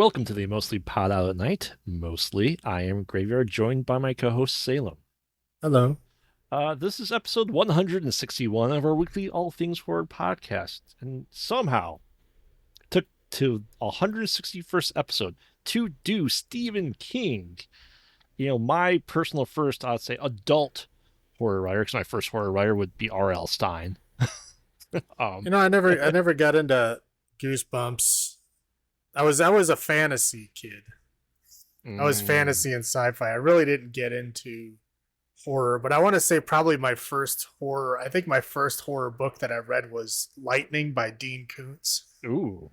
Welcome to the Mostly Pod Out at Night. Mostly, I am Graveyard, joined by my co-host Salem. Hello. This is episode 161 of our weekly All Things Horror podcast, and somehow took to 161st episode to do Stephen King. My personal first, I'd say, adult horror writer, because my first horror writer would be R.L. Stine. um, I never got into Goosebumps. I was a fantasy kid. I was mm, fantasy and sci-fi. I really didn't get into horror, but I want to say probably my first horror. I think my first horror book that I read was Lightning by Dean Koontz. ooh,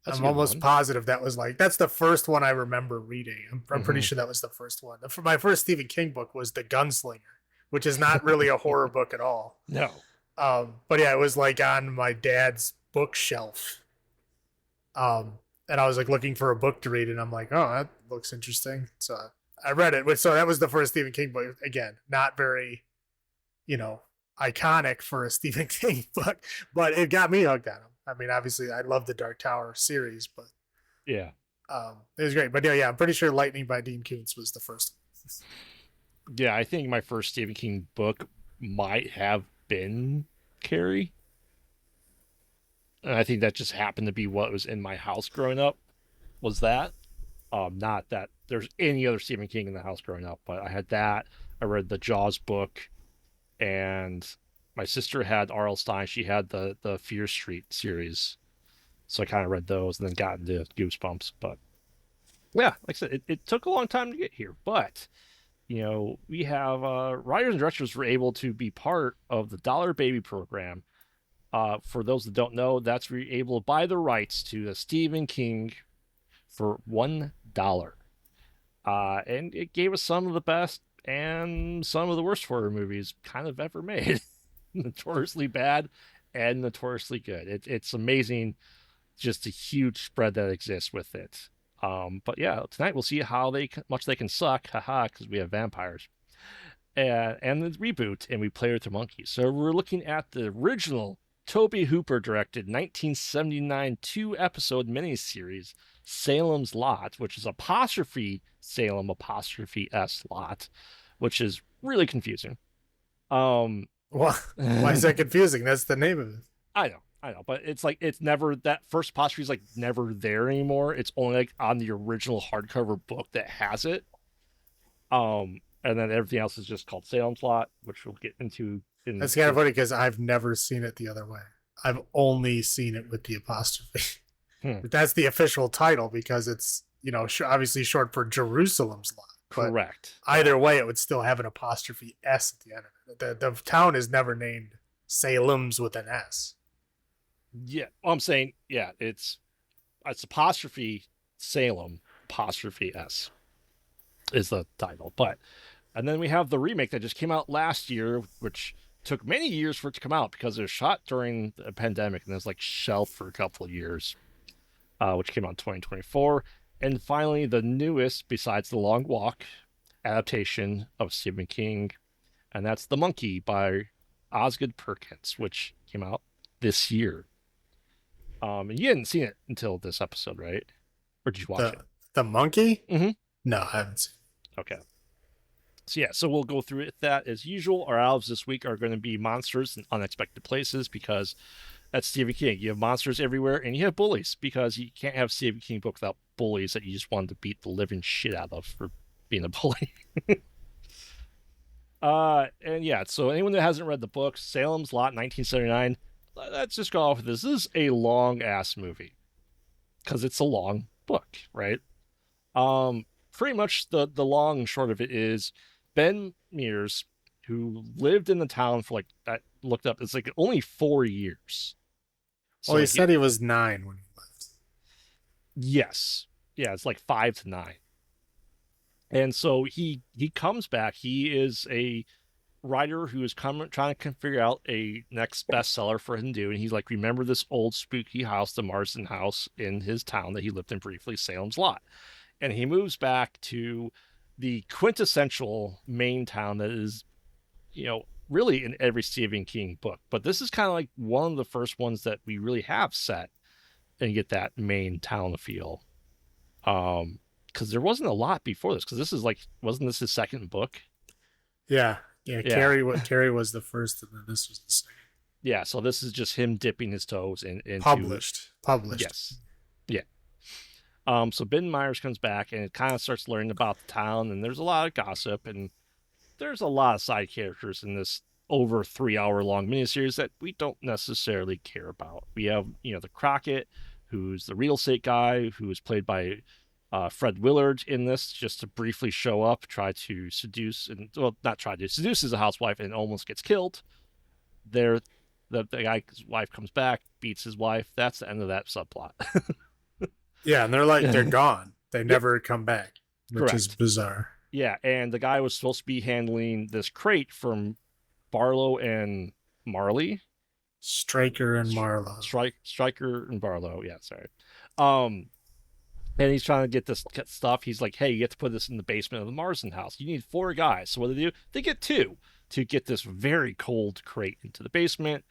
that's a I'm good almost one. positive that's the first one I remember reading. I'm pretty Hmm. sure that was the first one. My first Stephen King book was The Gunslinger, which is not really a horror book at all. No. But yeah, it was like on my dad's bookshelf. And I was like looking for a book to read, and I'm like, oh, that looks interesting. So I read it. So that was the first Stephen King book. Again, not very, you know, iconic for a Stephen King book, but it got me hooked on him. I mean, obviously, I love the Dark Tower series, but Yeah. it was great. But yeah, I'm pretty sure Lightning by Dean Koontz was the first. Yeah, I think my first Stephen King book might have been Carrie. And I think that just happened to be what was in my house growing up, was that. Not that there's any other Stephen King in the house growing up, but I had that. I read the Jaws book, and my sister had R.L. Stine. She had the Fear Street series. So I kind of read those and then got into Goosebumps. But yeah, like I said, it took a long time to get here. But we have writers and directors were able to be part of the Dollar Baby program. For those that don't know, that's where you're able to buy the rights to the Stephen King for $1. And it gave us some of the best and some of the worst horror movies kind of ever made. Notoriously bad and notoriously good. It's amazing, just a huge spread that exists with it. But yeah, tonight we'll see how much they can suck, haha, because we have vampires. And the reboot, and we play with the monkeys. So we're looking at the original Toby Hooper directed 1979 two-episode miniseries Salem's Lot, which is apostrophe Salem apostrophe S Lot, which is really confusing. Um, Why is that confusing? That's the name of it. I know, but it's like it's never that first apostrophe is like never there anymore. It's only like on the original hardcover book that has it. And then everything else is just called Salem's Lot, which we'll get into in That's kind of just. funny because I've never seen it the other way. I've only seen it with the apostrophe. Hmm, But that's the official title because it's obviously short for Jerusalem's Lot. But correct. Yeah. either way, it would still have an apostrophe S at the end of it. The town is never named Salem's with an S. Yeah. I'm saying, yeah, it's apostrophe Salem apostrophe S is the title. But and then we have the remake that just came out last year, which took many years for it to come out because it was shot during the pandemic and it was like shelved for a couple of years, which came out in 2024. And finally, the newest, besides The Long Walk, adaptation of Stephen King, and that's The Monkey by Osgood Perkins, which came out this year. And you hadn't seen it until this episode, right? Or did you watch it? The monkey? Mm-hmm. No, I haven't seen. Okay. So yeah, so we'll go through it that as usual. Our elves this week are going to be monsters in unexpected places because that's Stephen King. You have monsters everywhere, and you have bullies because you can't have Stephen King book without bullies that you just wanted to beat the living shit out of for being a bully. And yeah, so anyone that hasn't read the book, Salem's Lot, 1979. Let's just go off with this. This is a long ass movie because it's a long book, right? Pretty much the long and short of it is Ben Mears, who lived in the town for like I looked up, it's like only 4 years. Well, So he he, said he was 9 when he left. yes, yeah, it's like 5 to 9. And so he comes back. He is a writer who is trying to figure out a next bestseller for him to do. And he's like, remember this old spooky house, the Marsden house in his town that he lived in briefly, Salem's Lot. And he moves back to the quintessential main town that is, really in every Stephen King book. But this is kind of like one of the first ones that we really have set and get that main town feel. Because there wasn't a lot before this. Because this is like, wasn't this his second book? Yeah, yeah. Yeah, Carrie was the first, and then this was the second. yeah. So this is just him dipping his toes into Published. yes, yeah. So Ben Myers comes back and it kind of starts learning about the town, and there's a lot of gossip, and there's a lot of side characters in this over 3 hour long miniseries that we don't necessarily care about. We have, the Crockett, who's the real estate guy, who is played by Fred Willard in this, just to briefly show up, try to seduce, and well, not try to seduce a housewife and almost gets killed. There, the guy's wife comes back, beats his wife. That's the end of that subplot. Yeah, and they're gone. They Yep, never come back, which is correct. bizarre. Yeah, and the guy was supposed to be handling this crate from Barlow and Marley. Stryker and Marlowe. Striker and Barlow. Yeah, sorry. Um, and he's trying to get this stuff. He's like, "Hey, you get to put this in the basement of the Marsden house. You need 4 guys." So what do? They get two to get this very cold crate into the basement,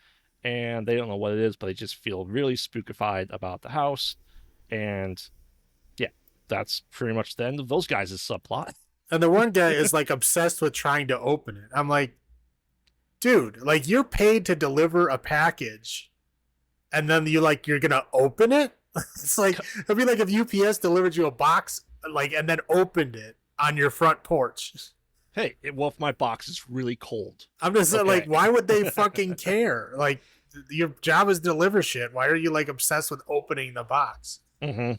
and they don't know what it is, but they just feel really spookified about the house. And yeah, that's pretty much the end of those guys' subplot. And the one guy is like obsessed with trying to open it. I'm like, dude, like you're paid to deliver a package, and then you're gonna open it. It's like it'd be like if UPS delivered you a box, like, and then opened it on your front porch. Hey, well, if my box is really cold, I'm just like, okay. why would they fucking care? Like, your job is to deliver shit. Why are you like obsessed with opening the box? Mm-hmm.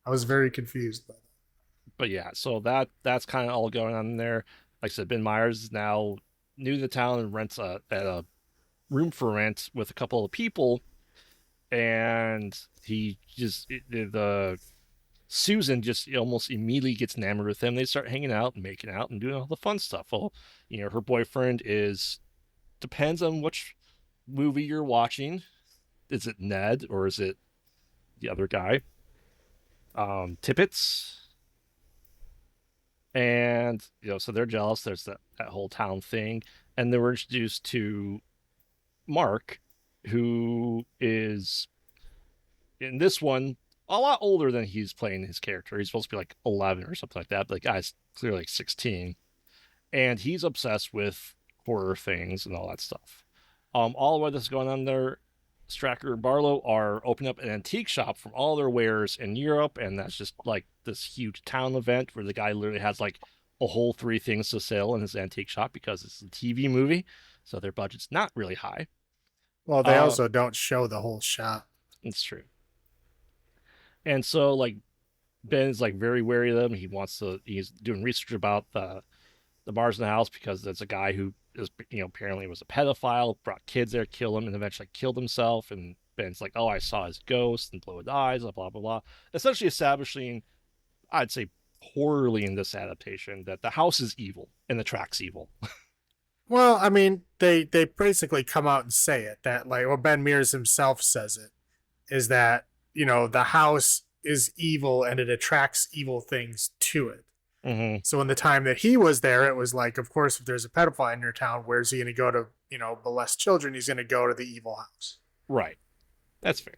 I was very confused by that. But yeah, so that's kind of all going on there. Like I said, Ben Myers is now new to the town and rents a room for rent with a couple of people, and he just the Susan just almost immediately gets enamored with him. They start hanging out and making out and doing all the fun stuff. Well, her boyfriend is depends on which movie you're watching. Is it Ned or is it the other guy? Tippets. And so they're jealous. There's that whole town thing, and then we're introduced to Mark, who is in this one a lot older than he's playing his character. He's supposed to be like 11 or something like that, but the guy's clearly like 16, and he's obsessed with horror things and all that stuff. All what is going on there, Stracker and Barlow are opening up an antique shop from all their wares in Europe, and that's just like this huge town event where the guy literally has like a whole 3 things to sell in his antique shop because it's a TV movie, so their budget's not really high. Well, they Uh, also don't show the whole shop. it's true. And so like Ben's like very wary of them. He's doing research about the Marsden house because there's a guy who is apparently was a pedophile, brought kids there, killed him, and eventually killed himself. And Ben's like, "Oh, I saw his ghost and blew his eyes," blah blah blah. Essentially establishing, I'd say, poorly in this adaptation that the house is evil and the track's evil. Well, I mean, they basically come out and say it that like, well, Ben Mears himself says it is that the house is evil and it attracts evil things to it. Mm-hmm. So in the time that he was there, it was like, of course, if there's a pedophile in your town, where's he going to go to, molest children? He's going to go to the evil house. Right. That's fair.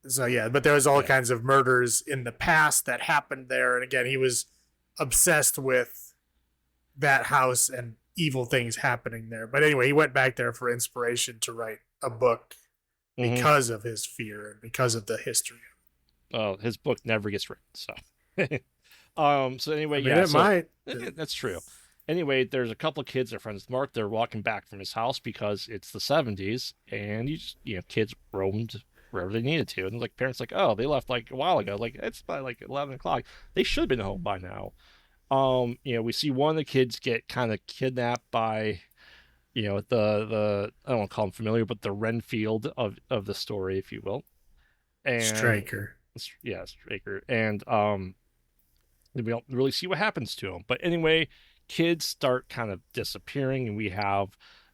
So yeah, but there was all Yeah. kinds of murders in the past that happened there, and again, he was obsessed with that house and evil things happening there. But anyway, he went back there for inspiration to write a book Mm-hmm. because of his fear and because of the history. His book never gets written. So, so I anyway, mean, yeah. it So might. that's true. Anyway, there's a couple of kids that are friends with Mark. They're walking back from his house because it's the 70s, and kids roamed wherever they needed to, and like parents like, oh, they left like a while ago. Like it's by like 11 o'clock. They should have been home by now. We see one of the kids get kind of kidnapped by, the I don't want to call him familiar, but the Renfield of the story, if you will, and Striker. yeah, Straker, and we don't really see what happens to him. But anyway, kids start kind of disappearing, and we have,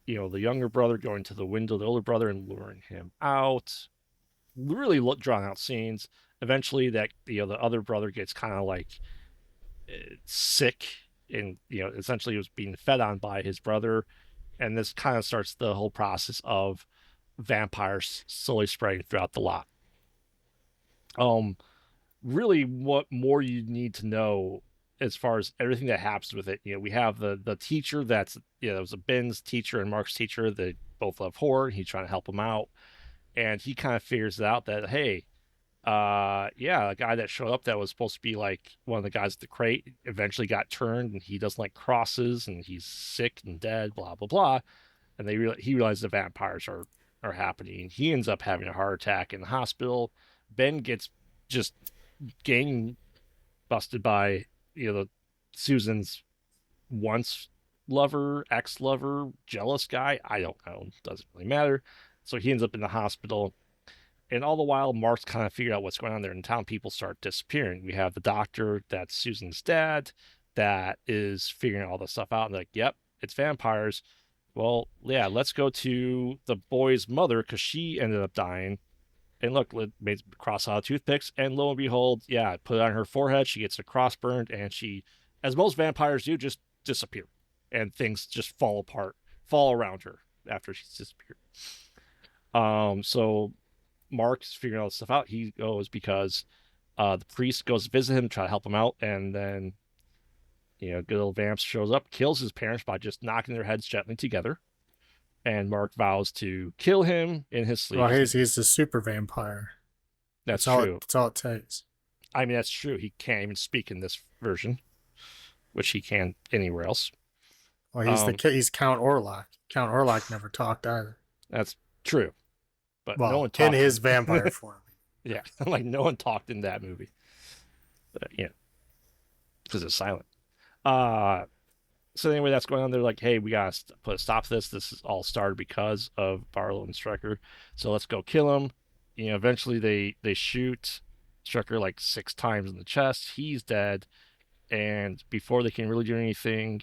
the younger brother going to the window, the older brother, and luring him out. Really drawn out scenes. Eventually, that the other brother gets kind of like sick, and essentially was being fed on by his brother, and this kind of starts the whole process of vampires slowly spreading throughout the lot. Um, really, what more you need to know as far as everything that happens with it. We have the teacher that's it was a Ben's teacher and Mark's teacher. They both love horror. He's trying to help him out, and he kind of figures out that, hey, yeah, a guy that showed up that was supposed to be like one of the guys at the crate eventually got turned, and he doesn't like crosses, and he's sick and dead, blah blah blah. And he realizes the vampires are happening. He ends up having a heart attack in the hospital. Ben gets just gang busted by the Susan's once lover, ex lover, jealous guy. I don't know. Doesn't really matter. So he ends up in the hospital. And all the while, Mark's kind of figured out what's going on there in town. People start disappearing. We have the doctor that's Susan's dad that is figuring all this stuff out. And like, yep, it's vampires. Well, yeah, let's go to the boy's mother because she ended up dying. And look, made cross out of toothpicks, and lo and behold, yeah, put it on her forehead. She gets a cross burned, and she, as most vampires do, just disappear, and things just fall apart, fall around her after she's disappeared. So Mark's figuring all this stuff out. He goes because the priest goes to visit him, try to help him out, and then good old Vamps shows up, kills his parents by just knocking their heads gently together. And Mark vows to kill him in his sleep. Well, he's the super vampire. That's true. That's all it takes. I mean, that's true. He can't even speak in this version, which he can anywhere else. Well, he's Count Orlok. Count Orlok never talked either. That's true. But well, no one talked in his vampire form. Yeah, like no one talked in that movie. But, because it's silent. So anyway, that's going on. They're like, hey, we got to put a stop to this. This is all started because of Barlow and Stryker. So let's go kill him. Eventually they shoot Stryker like 6 times in the chest. He's dead. And before they can really do anything,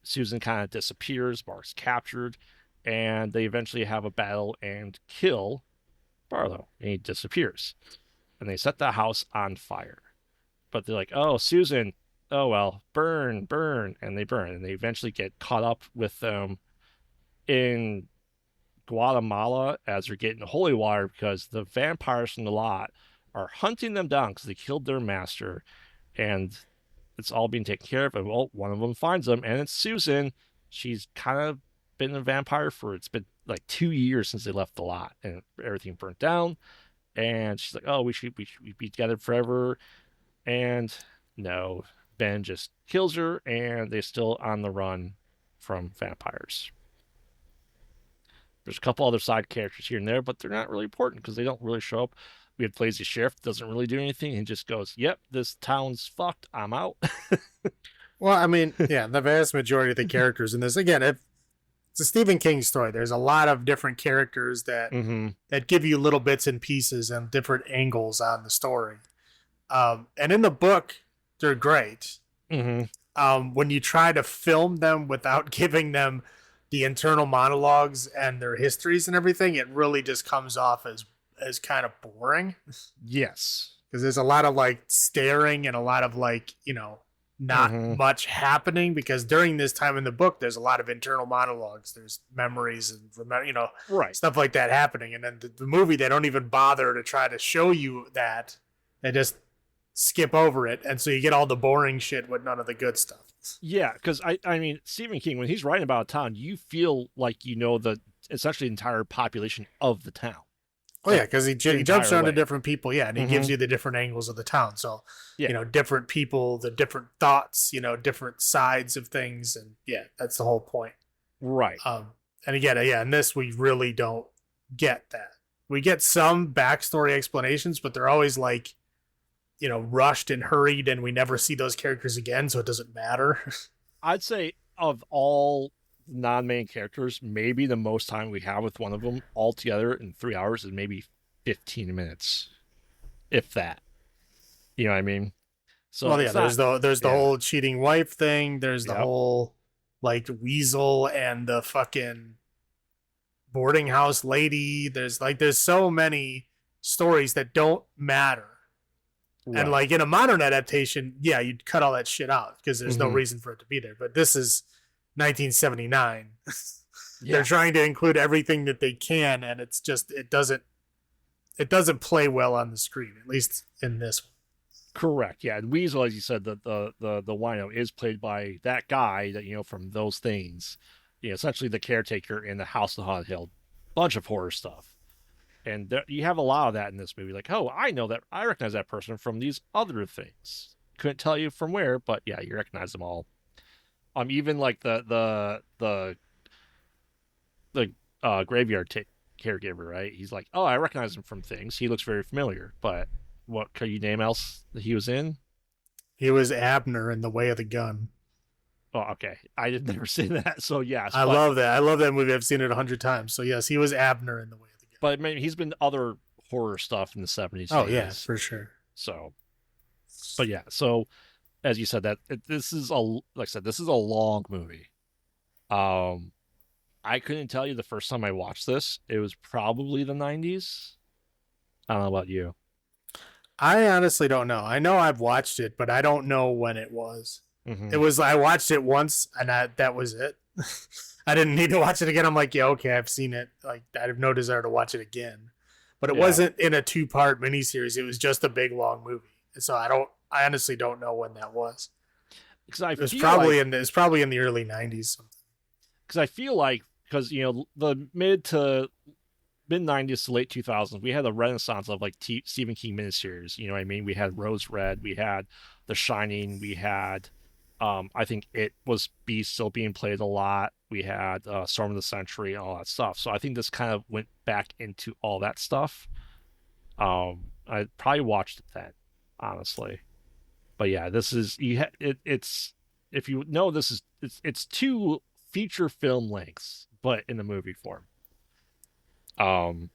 Susan kind of disappears. Mark's captured. And they eventually have a battle and kill Barlow. And he disappears. And they set the house on fire. But they're like, oh, Susan, oh well, burn, and they burn, and they eventually get caught up with them in Guatemala as they're getting holy water because the vampires from the lot are hunting them down because they killed their master, and it's all being taken care of. And well, one of them finds them, and it's Susan. She's kind of been a vampire it's been like 2 years since they left the lot, and everything burnt down. And she's like, oh, we should be together forever. And no, Ben just kills her, and they're still on the run from vampires. There's a couple other side characters here and there, but they're not really important because they don't really show up. We have Lazy Sheriff, doesn't really do anything. He just goes, yep, this town's fucked. I'm out. Well, I mean, yeah, the vast majority of the characters in this, again, it's a Stephen King story. There's a lot of different characters that that give you little bits and pieces and different angles on the story. And in the book, they're great. When you try to film them without giving them the internal monologues and their histories and everything, it really just comes off as kind of boring. Yes. Because there's a lot of like staring and a lot of like, not much happening, because during this time in the book, there's a lot of internal monologues. There's memories and, right, stuff like that happening. And then the movie, they don't even bother to try to show you that. They just skip over it, and so you get all the boring shit with none of the good stuff. Yeah, because I mean, Stephen King, when he's writing about a town, you feel like essentially the entire population of the town. Oh yeah, because he jumps around to different people, and he gives you the different angles of the town. So different people, the different thoughts, different sides of things, and that's the whole point. Right. And again, in this we really don't get that. We get some backstory explanations, but they're always like, rushed and hurried, and we never see those characters again, so it doesn't matter. I'd say of all non-main characters, maybe the most time we have with one of them all together in 3 hours is maybe 15 minutes, if that. You know what I mean? So well, there's the whole cheating wife thing. There's the whole like Weasel and the fucking boarding house lady. There's so many stories that don't matter. Right. And like in a modern adaptation, you'd cut all that shit out because there's no reason for it to be there. But this is 1979. They're trying to include everything that they can, and it's just it doesn't play well on the screen, at least in this one. Correct. Yeah, and Weasel, as you said, the wino is played by that guy that from those things. Essentially the caretaker in the House of Haunted Hill, bunch of horror stuff, and you have a lot of that in this movie. Like, oh, I know that, I recognize that person from these other things. Couldn't tell you from where, but yeah, you recognize them all. Even like the graveyard caregiver, right? He's like, oh, I recognize him from things. He looks very familiar, but what could you name else that he was in? He was Abner in The Way of the Gun. Oh, okay. I did never say that. So yes, I love that. I love that movie. I've seen it 100 times. So yes, he was Abner in The Way of the Gun. but maybe he's been other horror stuff in the 70s and Oh yeah, 80s. for sure. So, but yeah. So as you said, this is like I said, this is a long movie. Um, I couldn't tell you the first time I watched this. It was probably the 90s. I don't know about you. I honestly don't know. I know I've watched it, but I don't know when it was. It Mm-hmm. was I watched it once and that was it. I didn't need to watch it again. I'm like, yeah, okay, I've seen it. Like I have no desire to watch it again. But it Yeah, wasn't in a 2-part miniseries. It was just a big long movie. So I honestly don't know when that was. because I It was feel like probably in the early 90s. because the mid 90s to late 2000s, we had a renaissance of like Stephen King miniseries. You know what I mean? We had Rose Red, we had The Shining, we had, I think it was still being played a lot. We had Storm of the Century and all that stuff. So I think this kind of went back into all that stuff. I probably watched it then, honestly. But yeah, this is it's if you know this is it's two feature film lengths, but in the movie form. Um,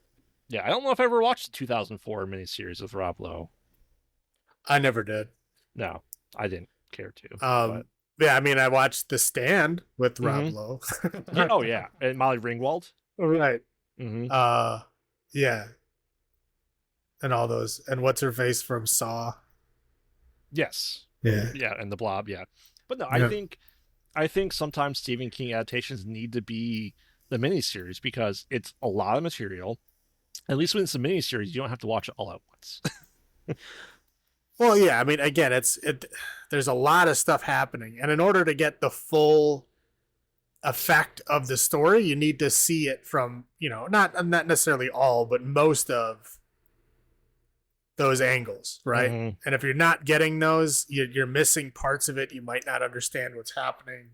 yeah, I don't know if I ever watched the 2004 miniseries with Rob Lowe. I never did. No, I didn't care to. But Um yeah, I mean I watched The Stand with Rob hmm Lowe. yeah, oh yeah, and Molly Ringwald. Right. hmm Uh yeah, and all those and what's her face from Saw. Yes, Yeah. yeah, and the Blob. Yeah, but no, Yeah. I think sometimes Stephen King adaptations need to be the miniseries because it's a lot of material. At least when it's a miniseries, you don't have to watch it all at once. Well, yeah, I mean again, it there's a lot of stuff happening and in order to get the full effect of the story, you need to see it from, not necessarily all, but most of those angles, right? hmm And if you're not getting those, you're missing parts of it. You might not understand what's happening.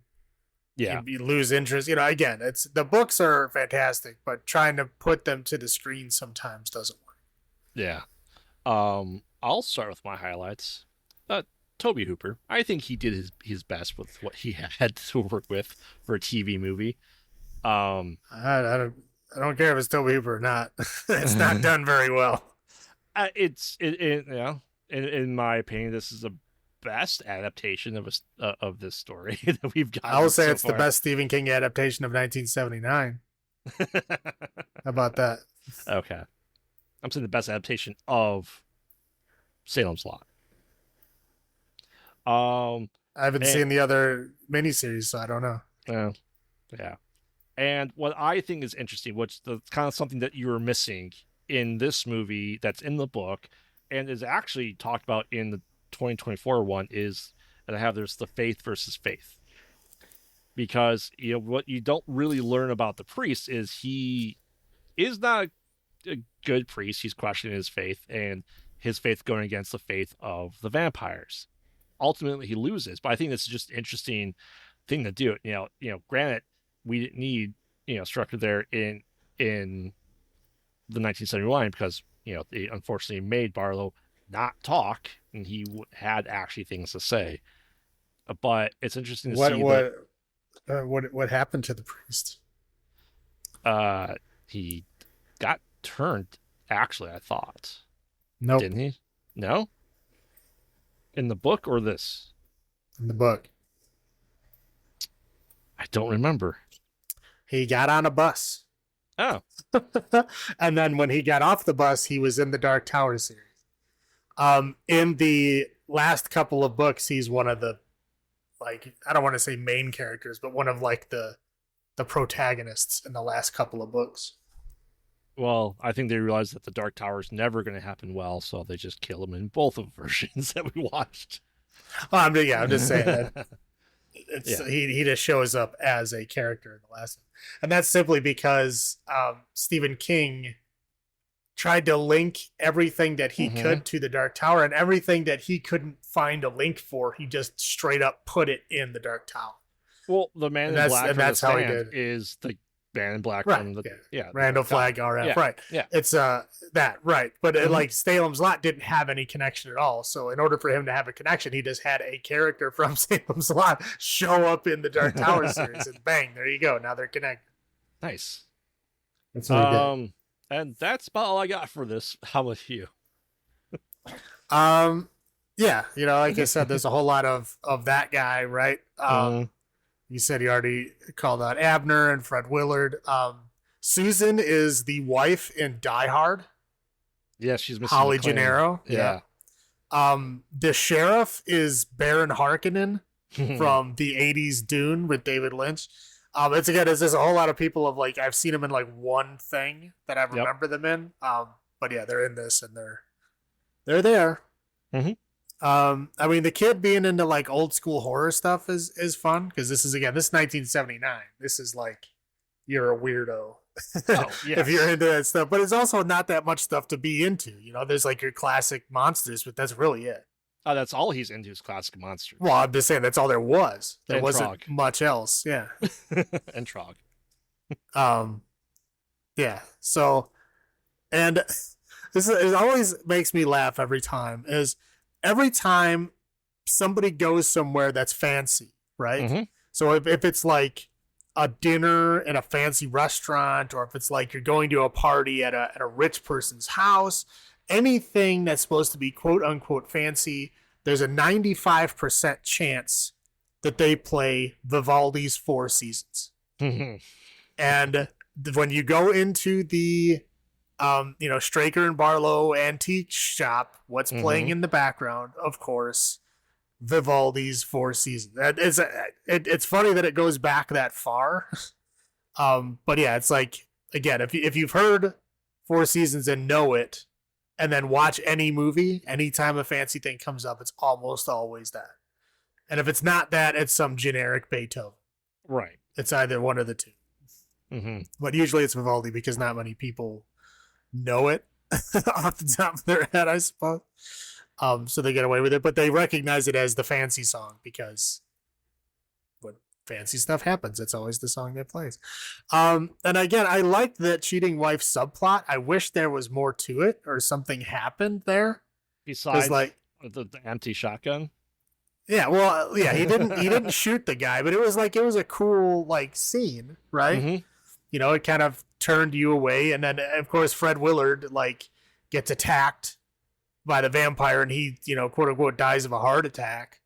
Yeah, You lose interest. Again, it's the books are fantastic, but trying to put them to the screen sometimes doesn't work. yeah. I'll start with my highlights. Uh, Toby Hooper. I think he did his best with what he had to work with for a TV movie. Um, I don't care if it's Toby Hooper or not. It's not done very well. in my opinion, this is the best adaptation of this story that we've I will gotten say so it's the far. best Stephen King adaptation of 1979. How about that? Okay, I'm saying the best adaptation of Salem's Lot. Um, I haven't and seen the other miniseries, so I don't know. uh, yeah, and what I think is interesting, which the kind of something that you were missing in this movie that's in the book, and is actually talked about in the 2024 one, is that there's the faith versus faith, because what you don't really learn about the priest is he is not a good priest. He's questioning his faith and his faith going against the faith of the vampires. Ultimately, he loses. But I think this is just an interesting thing to do. Granted, we didn't need structure there in the 1971 because they unfortunately made Barlow not talk, and he had actually things to say. But it's interesting to What see that what what happened to the priest? he got turned. Actually, I thought, Nope, didn't he? No, in the book or this? in the book. I don't remember. He got on a bus. Oh, And then when he got off the bus, he was in the Dark Tower series. In the last couple of books, he's one of the, like, I don't want to say main characters, but one of like the protagonists in the last couple of books. Well, I think they realized that the Dark Tower is never going to happen well, so they just kill him in both of the versions that we watched. Well, I'm just saying that it's Yeah. he just shows up as a character in the last one, and that's simply because Stephen King tried to link everything that he Hmm. could to the Dark Tower, and everything that he couldn't find a link for, he just straight up put it in the Dark Tower, Well, the Man and in Black from The that's how he Stand did it. is the Man in Black Right. from the Yeah. the Randall Dark Tower. Flagg RF. Yeah. Right. Yeah. It's that right, but Hmm. like Salem's Lot didn't have any connection at all. So in order for him to have a connection, he just had a character from Salem's Lot show up in the Dark Tower series, and bang, there you go. Now they're connected. Nice. That's what he did. Um, and that's about all I got for this. How about you? Um, yeah, like I said, there's a whole lot of that guy, right? Mm, You said he already called out Abner and Fred Willard. Susan is the wife in Die Hard. yeah, she's missing Holly McLean. Gennaro. Yeah. Yeah. The sheriff is Baron Harkonnen from the '80s Dune with David Lynch. It's just a whole lot of people of like I've seen them in like one thing that I Yep. remember them in. But yeah, they're in this and they're there. Hmm. I mean, the kid being into like old school horror stuff is fun because this is 1979. This is like you're a weirdo Oh, if you're yes. into that stuff. But it's also not that much stuff to be into. There's like your classic monsters, but that's really it. Oh, that's all he's into is classic monsters. Well, I'm just saying that's all there was. There And wasn't Trog. much else. Yeah. And Trog. Um. Yeah. So, and it always makes me laugh every time. Is every time somebody goes somewhere that's fancy, right? Hmm. So if it's like a dinner in a fancy restaurant, or if it's like you're going to a party at a rich person's house, anything that's supposed to be quote unquote fancy, there's a 95% chance that they play Vivaldi's Four Seasons. Hmm. And when you go into the Straker and Barlow antique shop, what's playing in the background? Of course, Vivaldi's Four Seasons. It's funny that it goes back that far. But yeah, it's like again, if you've heard Four Seasons and know it, and then watch any movie, anytime a fancy thing comes up, it's almost always that. And if it's not that, it's some generic Beethoven. Right. It's either one of the two. Hmm. But usually it's Vivaldi because not many people know it off the top of their head, I suppose. So they get away with it, but they recognize it as the fancy song because when fancy stuff happens, it's always the song that plays. And again, I like that cheating wife subplot. I wish there was more to it or something happened there. Besides Like, the empty shotgun. yeah, well, yeah, he didn't shoot the guy, but it was a cool like scene, right? Hmm. It kind of turned you away, and then of course Fred Willard like gets attacked by the vampire, and he quote unquote dies of a heart attack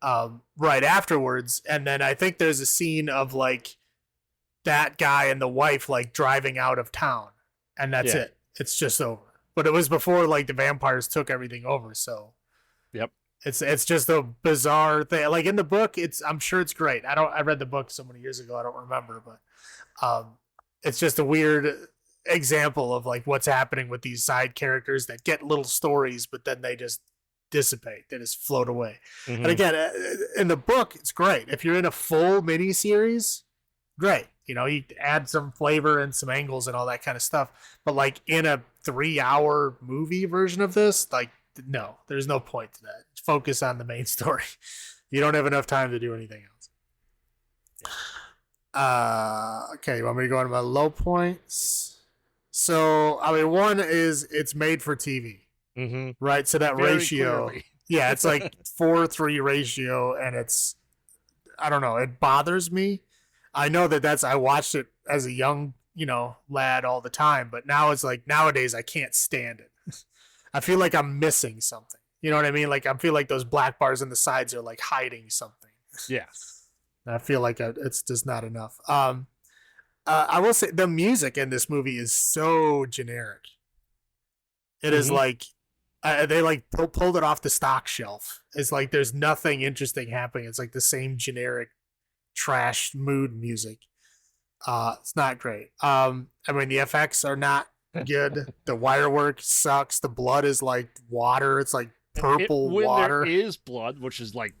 right afterwards. And then I think there's a scene of like that guy and the wife like driving out of town, and that's Yeah. it. It's just over. But it was before like the vampires took everything over, so Yep. it's just a bizarre thing. Like in the book, I'm sure it's great. I read the book so many years ago, I don't remember, but it's just a weird example of like what's happening with these side characters that get little stories, but then they just dissipate. They just float away. Hmm. And again, in the book, it's great. If you're in a full mini series, great. You add some flavor and some angles and all that kind of stuff. But like in a 3-hour movie version of this, like no, there's no point to that. Focus on the main story. You don't have enough time to do anything else. Okay, you want me to go on my low points? So, I mean, one is it's made for TV, Hmm. right? So that Very ratio, clearly. yeah, it's like 4:3 ratio, and I don't know, it bothers me. I know I watched it as a young, lad all the time, but now it's like nowadays I can't stand it. I feel like I'm missing something. You know what I mean? Like I feel like those black bars on the sides are like hiding something. Yeah. I feel like it's just not enough. I will say the music in this movie is so generic. It is Hmm. like they like pulled it off the stock shelf. It's like there's nothing interesting happening. It's like the same generic trash mood music. It's not great. I mean the FX are not good. The wire work sucks. The blood is like water. It's like purple When there water. is blood, which is like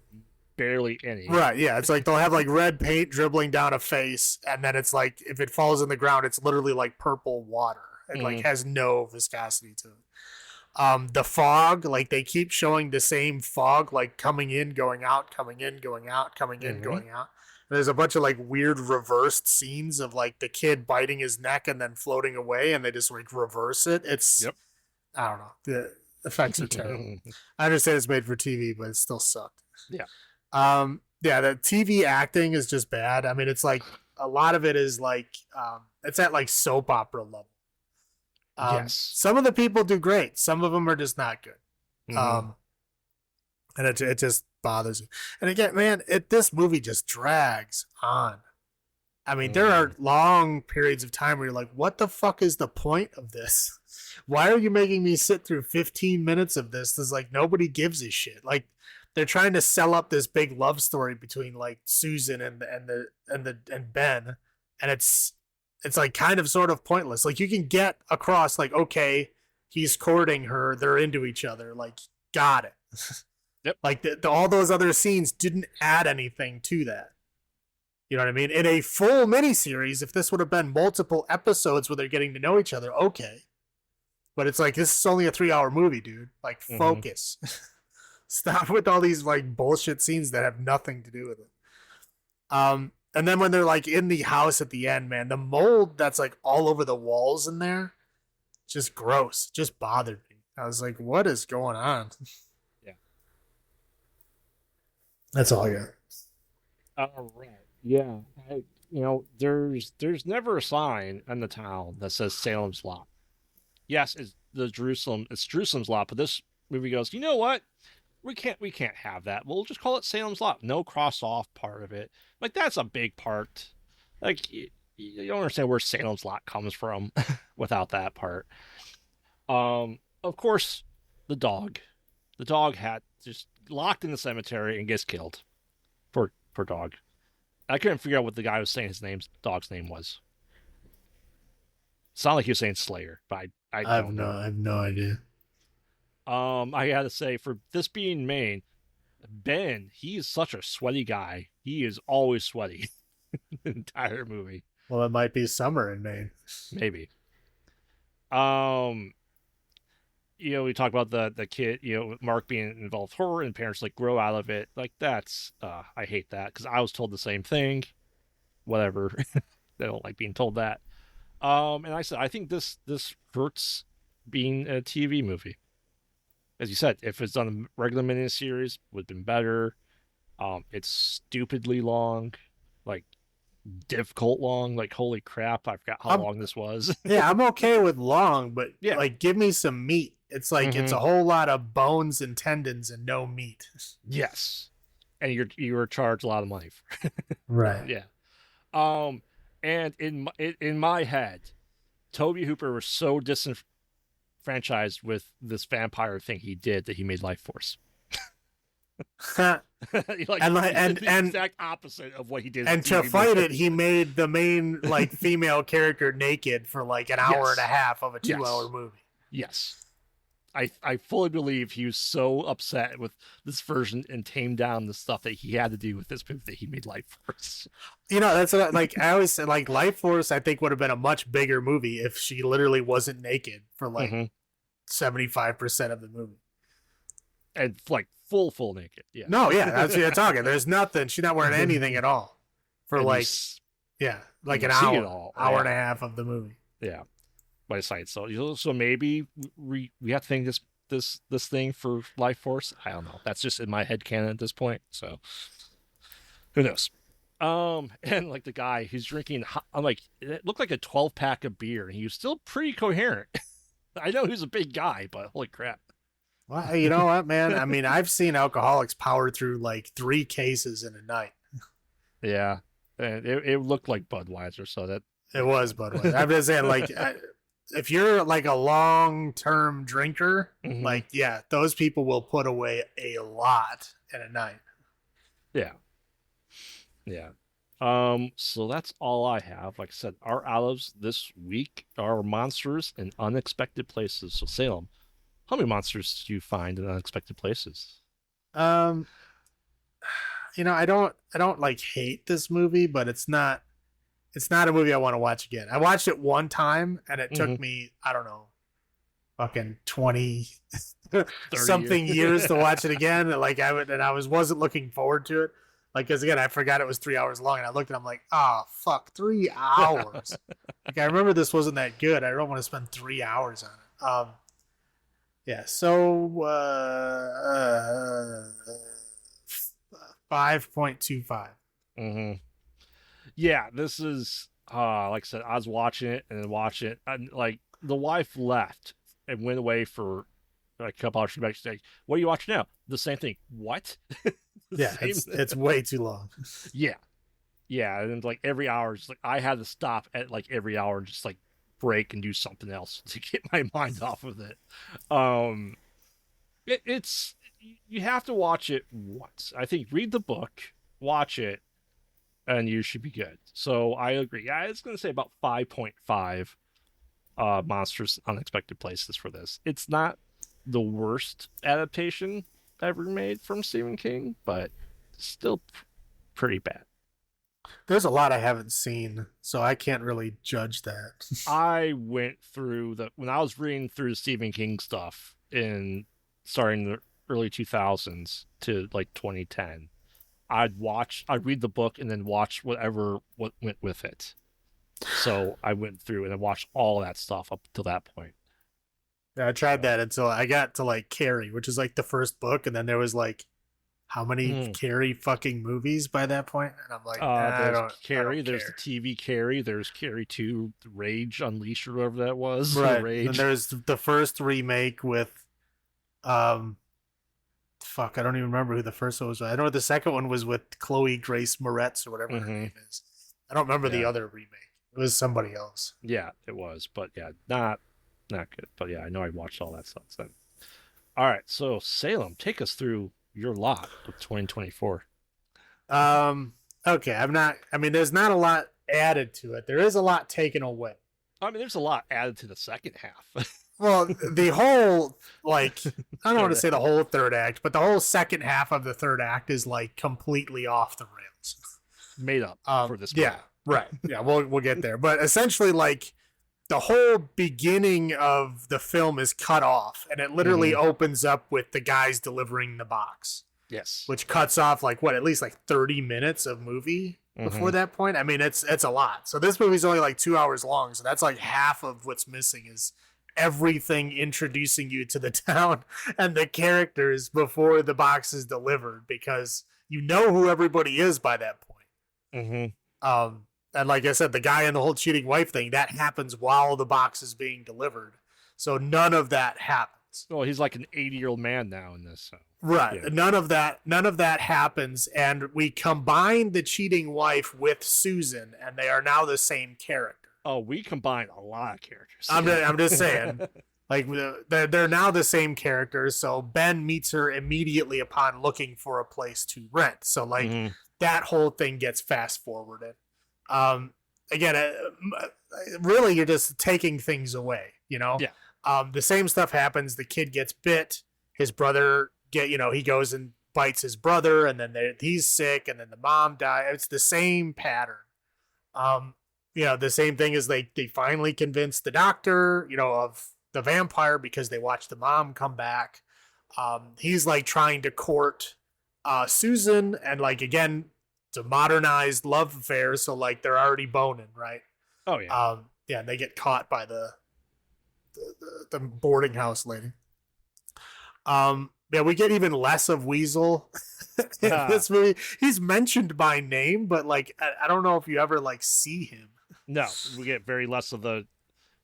barely any. Right, yeah. It's like they'll have like red paint dribbling down a face, and then it's like if it falls in the ground, it's literally like purple water. It like has no viscosity to it. The fog, like they keep showing the same fog, like coming in, going out, coming in, going out, coming in, going out. There's a bunch of like weird reversed scenes of like the kid biting his neck and then floating away, and they just like reverse it. It's, Yep. I don't know. The effects are terrible. I understand it's made for TV, but it still sucked. Yeah. Yeah, the TV acting is just bad. I mean, it's like a lot of it is like it's at like soap opera level. Yes. Some of the people do great. Some of them are just not good. And it just bothers me. And again, man, this movie just drags on. I mean, there are long periods of time where you're like, what the fuck is the point of this? Why are you making me sit through 15 minutes of this? There's like nobody gives a shit. Like they're trying to sell up this big love story between like Susan and Ben, and it's like kind of sort of pointless. Like you can get across like, okay, he's courting her, they're into each other, like got it. Yep. Like all those other scenes didn't add anything to that. You know what I mean? In a full miniseries, if this would have been multiple episodes where they're getting to know each other, okay. But it's like, this is only a 3-hour movie, dude. Like, focus. Stop with all these like bullshit scenes that have nothing to do with it. And then when they're like in the house at the end, man, the mold that's like all over the walls in there, just gross. Just bothered me. I was like, what is going on? Yeah. That's all I got. All right. Yeah. There's never a sign in the town that says Salem's Lot. Yes, it's Jerusalem's Lot, but this movie goes, you know what? We can't have that. We'll just call it Salem's Lot. No cross off part of it. Like that's a big part. Like you don't understand where Salem's Lot comes from without that part. Of course, the dog. The dog had just locked in the cemetery and gets killed. For dog. I couldn't figure out what the guy was saying dog's name was. It's not like he was saying Slayer, but I don't know. I have no idea. I gotta say, for this being Maine, Ben, he is such a sweaty guy. He is always sweaty the entire movie. Well, it might be summer in Maine. Maybe. We talk about the kid, Mark being involved with horror and parents like grow out of it. Like that's I hate that because I was told the same thing. Whatever. They don't like being told that. And I said I think this hurts being a TV movie. As you said, if it's done a regular miniseries, would have been better. It's stupidly long, like difficult long. Like holy crap, I forgot how long this was. Yeah, I'm okay with long, but yeah, like give me some meat. It's like it's a whole lot of bones and tendons and no meat. Yes, and you're charged a lot of money for right. Yeah. And in my head, Toby Hooper was so disenfranchised with this vampire thing he did that he made Life Force. and the exact opposite of what he did. And to fight it, he made the main like female character naked for like an hour and a half of a 2-hour movie. Yes. I fully believe he was so upset with this version and tamed down the stuff that he had to do with this movie that he made Life Force. That's what I always said. Like Life Force, I think would have been a much bigger movie if she literally wasn't naked for like 75% of the movie, and like full naked. Yeah. No, yeah, that's what you're talking. There's nothing. She's not wearing anything at all for and like an hour and a half of the movie. Yeah. By sight, so maybe we have to think this thing for Life Force. I don't know. That's just in my head canon at this point. So who knows? And like the guy who's drinking, I'm like, it looked like a 12-pack of beer, and he was still pretty coherent. I know he's a big guy, but holy crap! Well, you know what, man? I mean, I've seen alcoholics power through like 3 cases in a night. Yeah, and it looked like Budweiser, so that it was Budweiser. I'm just saying, like. If you're like a long-term drinker, like, yeah, those people will put away a lot in a night. Yeah. Yeah. So that's all I have. Like I said, our olives this week are monsters in unexpected places. So Salem, how many monsters do you find in unexpected places? Um, I don't like hate this movie, but it's not a movie I want to watch again. I watched it one time and it Mm-hmm. took me, I don't know, fucking 20 30 years. something years to watch it again. Like I wasn't looking forward to it. Like, cause again, I forgot it was 3 hours long and I looked and I'm like, oh fuck, 3 hours. Like I remember this wasn't that good. I don't want to spend 3 hours on it. Yeah. So, 5.25. hmm Yeah, this is like I said, I was watching it and then watching it, and like the wife left and went away for like a couple hours. She's back. She's like, "What are you watching now?" The same thing. What? The Yeah. same. It's way too long. Yeah, yeah, and like every hour, just like I had to stop at like every hour and just like break and do something else to get my mind off of it. Um, it's you have to watch it once. I think read the book, watch it, and you should be good. So I agree. Yeah, it's going to say about 5.5 monsters unexpected places for this. It's not the worst adaptation ever made from Stephen King, but still pretty bad. There's a lot I haven't seen, so I can't really judge that. I went through the when I was reading through the Stephen King stuff in starting the early 2000s to like 2010. I'd read the book and then watch what went with it. So I went through and I watched all that stuff up to that point. Yeah, I tried So, that until I got to like Carrie, which is like the first book, and then there was like how many mm. Carrie fucking movies by that point, and I'm like, nah, I There's don't, I Carrie. don't There's the care. TV Carrie. There's Carrie 2, Rage Unleashed, or whatever that was. Right. Then Rage. there's the first remake with, um, fuck, I don't even remember who the first one was. I know the second one was with Chloe Grace Moretz or whatever her hmm name is. I don't remember the Yeah. other remake. It was somebody else. Yeah, it was. But yeah, not good. But yeah, I know I watched all that stuff then. All right. So Salem, take us through your lot of 2024. Um, okay, I'm not. I mean, there's not a lot added to it. There is a lot taken away. I mean, there's a lot added to the second half. Well, the whole like I don't want to Third say the whole third act, but the whole second half of the third act is like completely off the rails. made up for this Yeah, movie. right. Yeah, we'll get there. But essentially, like the whole beginning of the film is cut off, and it literally Mhm. opens up with the guys delivering the box, Yes. which cuts off like what at least like 30 minutes of movie before Mhm. that point. I mean, it's a lot. So this movie's only like 2 hours long, so that's like half of what's missing is everything introducing you to the town and the characters before the box is delivered because you know who everybody is by that point. Mhm. And like I said, the guy and the whole cheating wife thing that happens while the box is being delivered, so none of that happens. Well, he's like an 80-year-old man now in this. So Right. yeah. None of that happens, and we combine the cheating wife with Susan, and they are now the same character. Oh, we combine a lot of characters. I'm just saying, like they're now the same character. So Ben meets her immediately upon looking for a place to rent. So like Mhm. that whole thing gets fast forwarded. Again, really, you're just taking things away. Yeah. The same stuff happens. The kid gets bit. His brother he goes and bites his brother, and then he's sick, and then the mom dies. It's the same pattern. The same thing is they finally convince the doctor, of the vampire because they watch the mom come back. He's like trying to court Susan, and like again, it's a modernized love affair, so like they're already boning, right? Oh yeah. Yeah, and they get caught by the boarding house lady. Yeah, we get even less of Weasel in this movie. He's mentioned by name, but like I don't know if you ever like see him. No, we get very less of the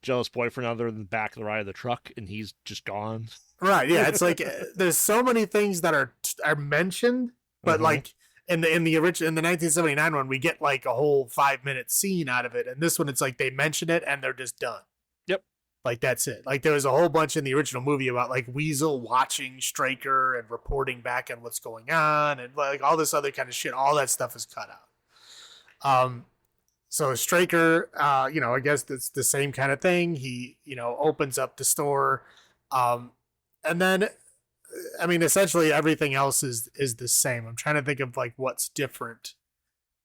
jealous boyfriend other than the back of the ride of the truck, and he's just gone. Right? Yeah, it's like there's so many things that are mentioned, but Mhm. like in the original in the 1979 one, we get like a whole 5-minute scene out of it, and this one it's like they mention it and they're just done. Yep. Like that's it. Like there was a whole bunch in the original movie about like Weasel watching Straker and reporting back on what's going on and like all this other kind of shit. All that stuff is cut out. Um, so Straker, I guess it's the same kind of thing. He, opens up the store, um, and then, I mean, essentially everything else is the same. I'm trying to think of like what's different.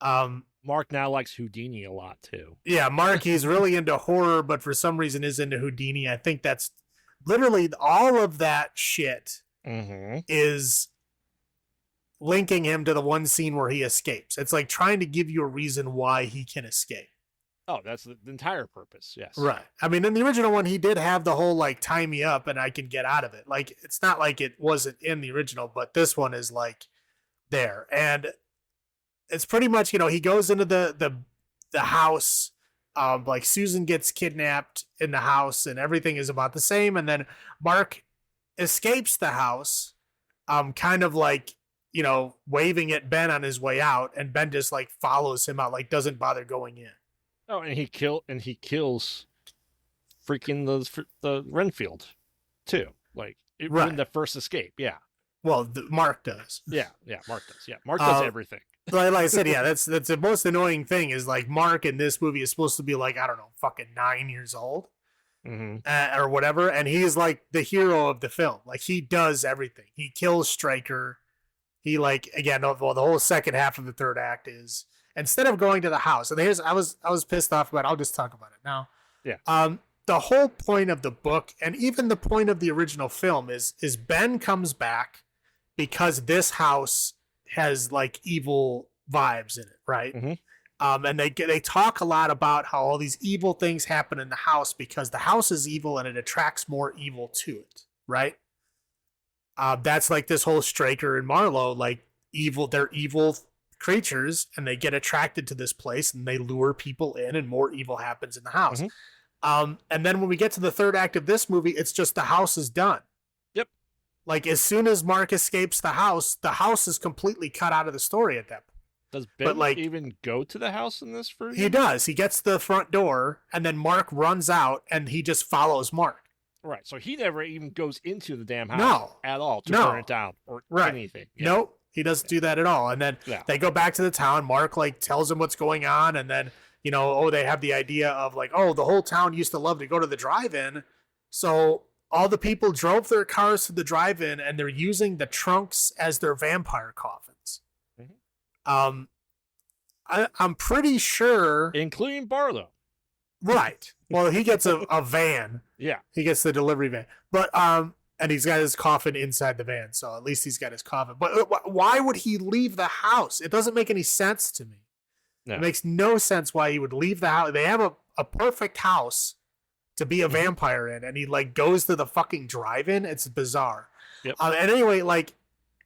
Um, Mark now likes Houdini a lot too. yeah, Mark, he's really into horror, but for some reason is into Houdini. I think that's literally all of that shit Mm-hmm. is linking him to the one scene where he escapes. It's like trying to give you a reason why he can escape. Oh, that's the entire purpose. Yes. Right. I mean, in the original one, he did have the whole like tie me up and I can get out of it. Like, it's not like it wasn't in the original, but this one is like there. And it's pretty much, he goes into the house. Like Susan gets kidnapped in the house and everything is about the same. And then Mark escapes the house, kind of like, waving at Ben on his way out, and Ben just like follows him out, like doesn't bother going in. Oh, and he kills freaking the Renfield too. Like it Right. ruined the first escape. Yeah. Well, Mark does. Yeah. Mark does. Yeah. Mark does everything. Like I said, yeah, that's the most annoying thing is like Mark in this movie is supposed to be like, I don't know, fucking 9 years old. Mm-hmm. Or whatever, and he's like the hero of the film. Like he does everything. He kills Stryker. He like again, the whole second half of the third act is instead of going to the house. And I was pissed off about it. I'll just talk about it now. Yeah. The whole point of the book and even the point of the original film is Ben comes back because this house has like evil vibes in it, right? Mm-hmm. And they talk a lot about how all these evil things happen in the house because the house is evil and it attracts more evil to it, right? That's like this whole Straker and Marlowe, like evil. They're evil creatures and they get attracted to this place and they lure people in and more evil happens in the house. Mm-hmm. And then when we get to the third act of this movie, it's just the house is done. Yep. Like as soon as Mark escapes the house is completely cut out of the story at that point. Does Ben even go to the house in this version? He does. He gets to the front door, and then Mark runs out, and he just follows Mark. Right. So he never even goes into the damn house at all to burn it down or anything. Yeah. Nope. He doesn't do that at all. And then they go back to the town. Mark like tells him what's going on, and then they have the idea of like, oh, the whole town used to love to go to the drive-in, so all the people drove their cars to the drive-in, and they're using the trunks as their vampire coffins. I'm pretty sure, including Barlow. Right. Well, he gets a van. Yeah. He gets the delivery van, but and he's got his coffin inside the van, so at least he's got his coffin. But why would he leave the house? It doesn't make any sense to me. No. It makes no sense why he would leave the house. They have a perfect house to be a vampire in, and he like goes to the fucking drive-in. It's bizarre. Yep. And anyway, like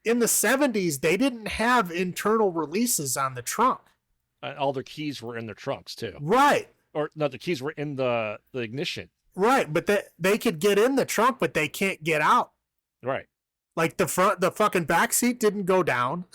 in the 70s, they didn't have internal releases on the trunk. All their keys were in their trunks too. Right. Or no, the keys were in the ignition. Right, but they could get in the trunk, but they can't get out. Right. Like the fucking back seat didn't go down.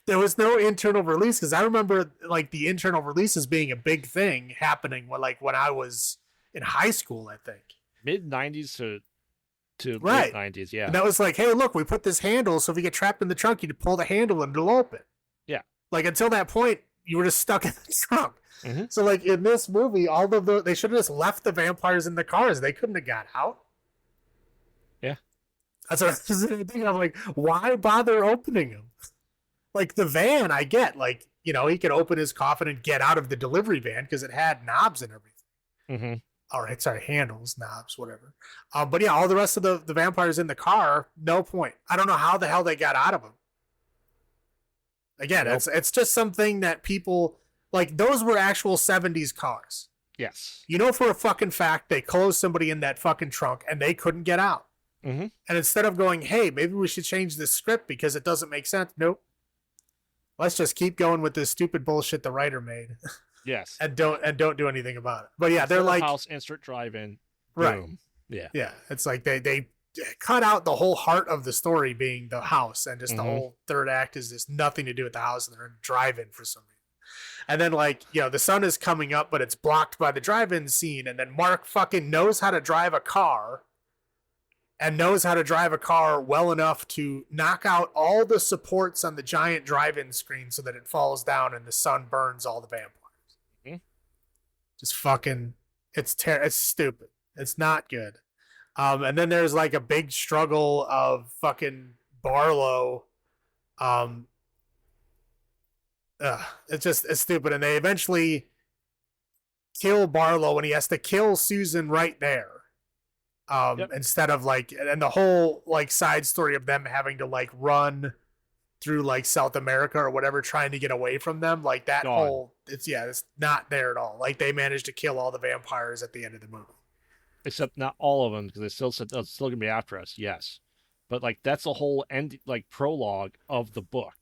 There was no internal release because I remember like the internal releases being a big thing happening when I was in high school, I think. Mid 90s to right. late 90s, yeah. And that was like, hey, look, we put this handle, so if you get trapped in the trunk, you pull the handle and it'll open. Yeah. Like until that point, you were just stuck in the trunk. Mm-hmm. So like in this movie, they should have just left the vampires in the cars. They couldn't have got out. Yeah. That's what I was thinking. I'm like, why bother opening them? Like the van, I get. Like, he could open his coffin and get out of the delivery van because it had knobs and everything. Mm-hmm. All right, sorry, handles, knobs, whatever. But yeah, all the rest of the vampires in the car, no point. I don't know how the hell they got out of them. Again, it's just something that people like. Those were actual 70s cars. Yes. For a fucking fact, they closed somebody in that fucking trunk and they couldn't get out. Mm-hmm. And instead of going, hey, maybe we should change this script because it doesn't make sense. Nope. Let's just keep going with this stupid bullshit the writer made. Yes. and don't do anything about it. But yeah, they're like house, insert drive-in. Right. Boom. Yeah. Yeah. It's like they cut out the whole heart of the story being the house, and just the whole third act is just nothing to do with the house, and they're in drive-in for some reason. And then like, the sun is coming up, but it's blocked by the drive-in scene, and then Mark fucking knows how to drive a car. and knows how to drive a car well enough to knock out all the supports on the giant drive-in screen so that it falls down and the sun burns all the vampires. Mhm. Just fucking, it's stupid. It's not good. And then there's like a big struggle of fucking Barlow. Um, it's stupid, and they eventually kill Barlow, and he has to kill Susan right there. Yep. Instead of like, and the whole like side story of them having to like run through like South America or whatever, trying to get away from them, like that Gone. whole, it's not there at all. Like they managed to kill all the vampires at the end of the movie. Except not all of them, because they still said it's still gonna be after us. Yes, but like that's the whole end, like prologue of the book.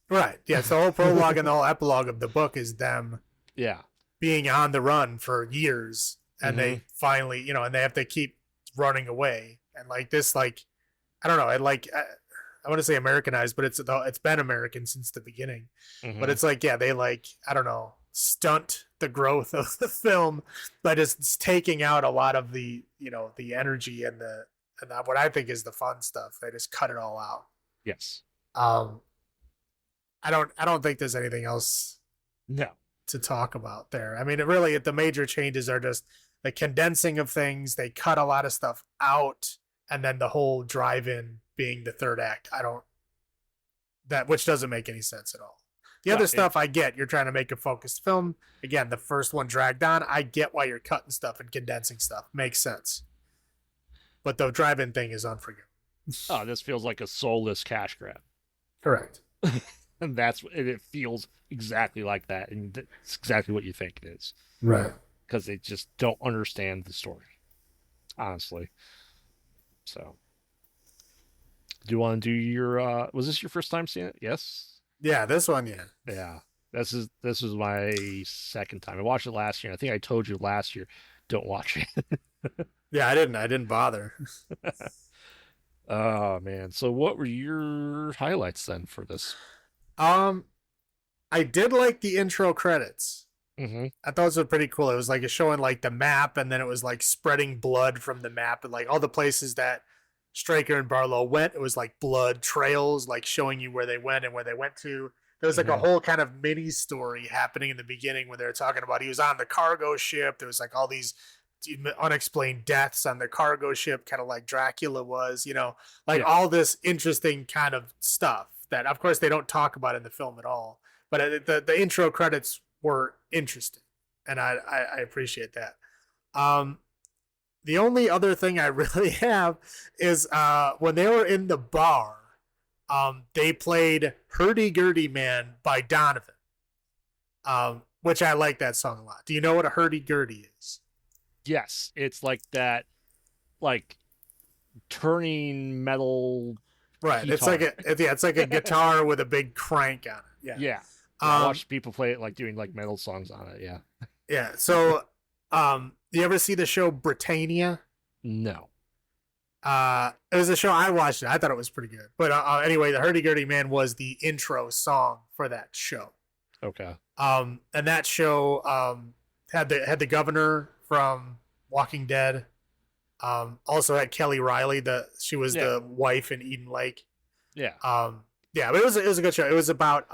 Right. Yeah. So the whole prologue and the whole epilogue of the book is them Yeah. being on the run for years, and Mm-hmm. they finally, and they have to keep running away. And like this, like, I don't know, I want to say Americanized, but it's been American since the beginning. But Mm-hmm. it's like, yeah, they like, I don't know, stunt the growth of the film by just taking out a lot of the, the energy and what I think is the fun stuff. They just cut it all out. Yes. Um, I don't think there's anything else No. to talk about there. I mean, the major changes are just the condensing of things. They cut a lot of stuff out, and then the whole drive-in being the third act. I don't that which doesn't make any sense at all. The other Right. stuff I get. You're trying to make a focused film. Again, the first one dragged on. I get why you're cutting stuff and condensing stuff. Makes sense. But the drive-in thing is unforgivable. Oh, this feels like a soulless cash grab, Correct. and it feels exactly like that, and it's exactly what you think it is, Right. because they just don't understand the story, honestly. So, do you want to do your? Was this your first time seeing it? Yes. Yeah, this one, yeah. Yeah. This is my second time. I watched it last year. I think I told you last year, don't watch it. Yeah, I didn't bother. Oh man. So what were your highlights then for this? Um, I did like the intro credits. Mm-hmm. I thought it was pretty cool. It was like showing like the map, and then it was like spreading blood from the map, and like all the places that Straker and Barlow went. It was like blood trails, like showing you where they went and where they went to. There was like a Mm-hmm. whole kind of mini story happening in the beginning when they were talking about he was on the cargo ship. There was like all these unexplained deaths on the cargo ship, kind of like Dracula was, like Yeah. all this interesting kind of stuff that, of course, they don't talk about in the film at all. But the intro credits were interesting, and I appreciate that. Um, the only other thing I really have is when they were in the bar, they played "Hurdy Gurdy Man" by Donovan, which I like that song a lot. Do you know what a hurdy gurdy is? Yes, it's like that, like turning metal Right. It's guitar. like it's like a guitar with a big crank on it. Yeah. Yeah. Yeah, I Um, watched people play it like doing like metal songs on it. Yeah. yeah. So, you ever see the show Britannia? No. It was a show I watched. I thought it was pretty good. But anyway, the Hurdy Gurdy Man was the intro song for that show. Okay. And that show had the governor from Walking Dead. Also had Kelly Riley. She was Yeah. the wife in Eden Lake. Yeah. Yeah, but it was a good show. It was about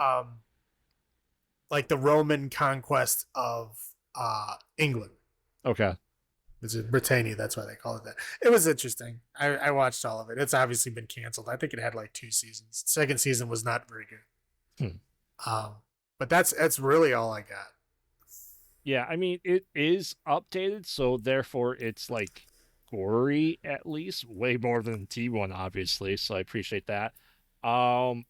like the Roman conquest of England. Okay. It's Britannia, that's why they call it that. It was interesting. I watched all of it. It's obviously been canceled. I think it had like 2 seasons. Second season was not very good. Hmm. But that's really all I got. Yeah, I mean it is updated, so therefore it's like gory at least, way more than T1 obviously, so I appreciate that. I'm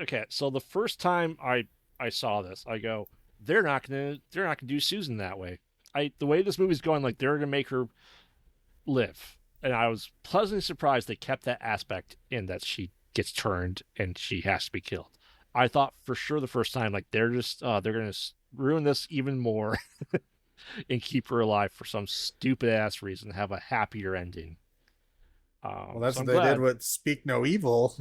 okay, so the first time I saw this, I go, they're not gonna do Susan that way. The way this movie's going, like they're gonna make her live. And I was pleasantly surprised they kept that aspect in, that she gets turned and she has to be killed. I thought for sure the first time, like they're gonna ruin this even more and keep her alive for some stupid ass reason, have a happier ending. Well, that's So I'm what they did glad. with Speak No Evil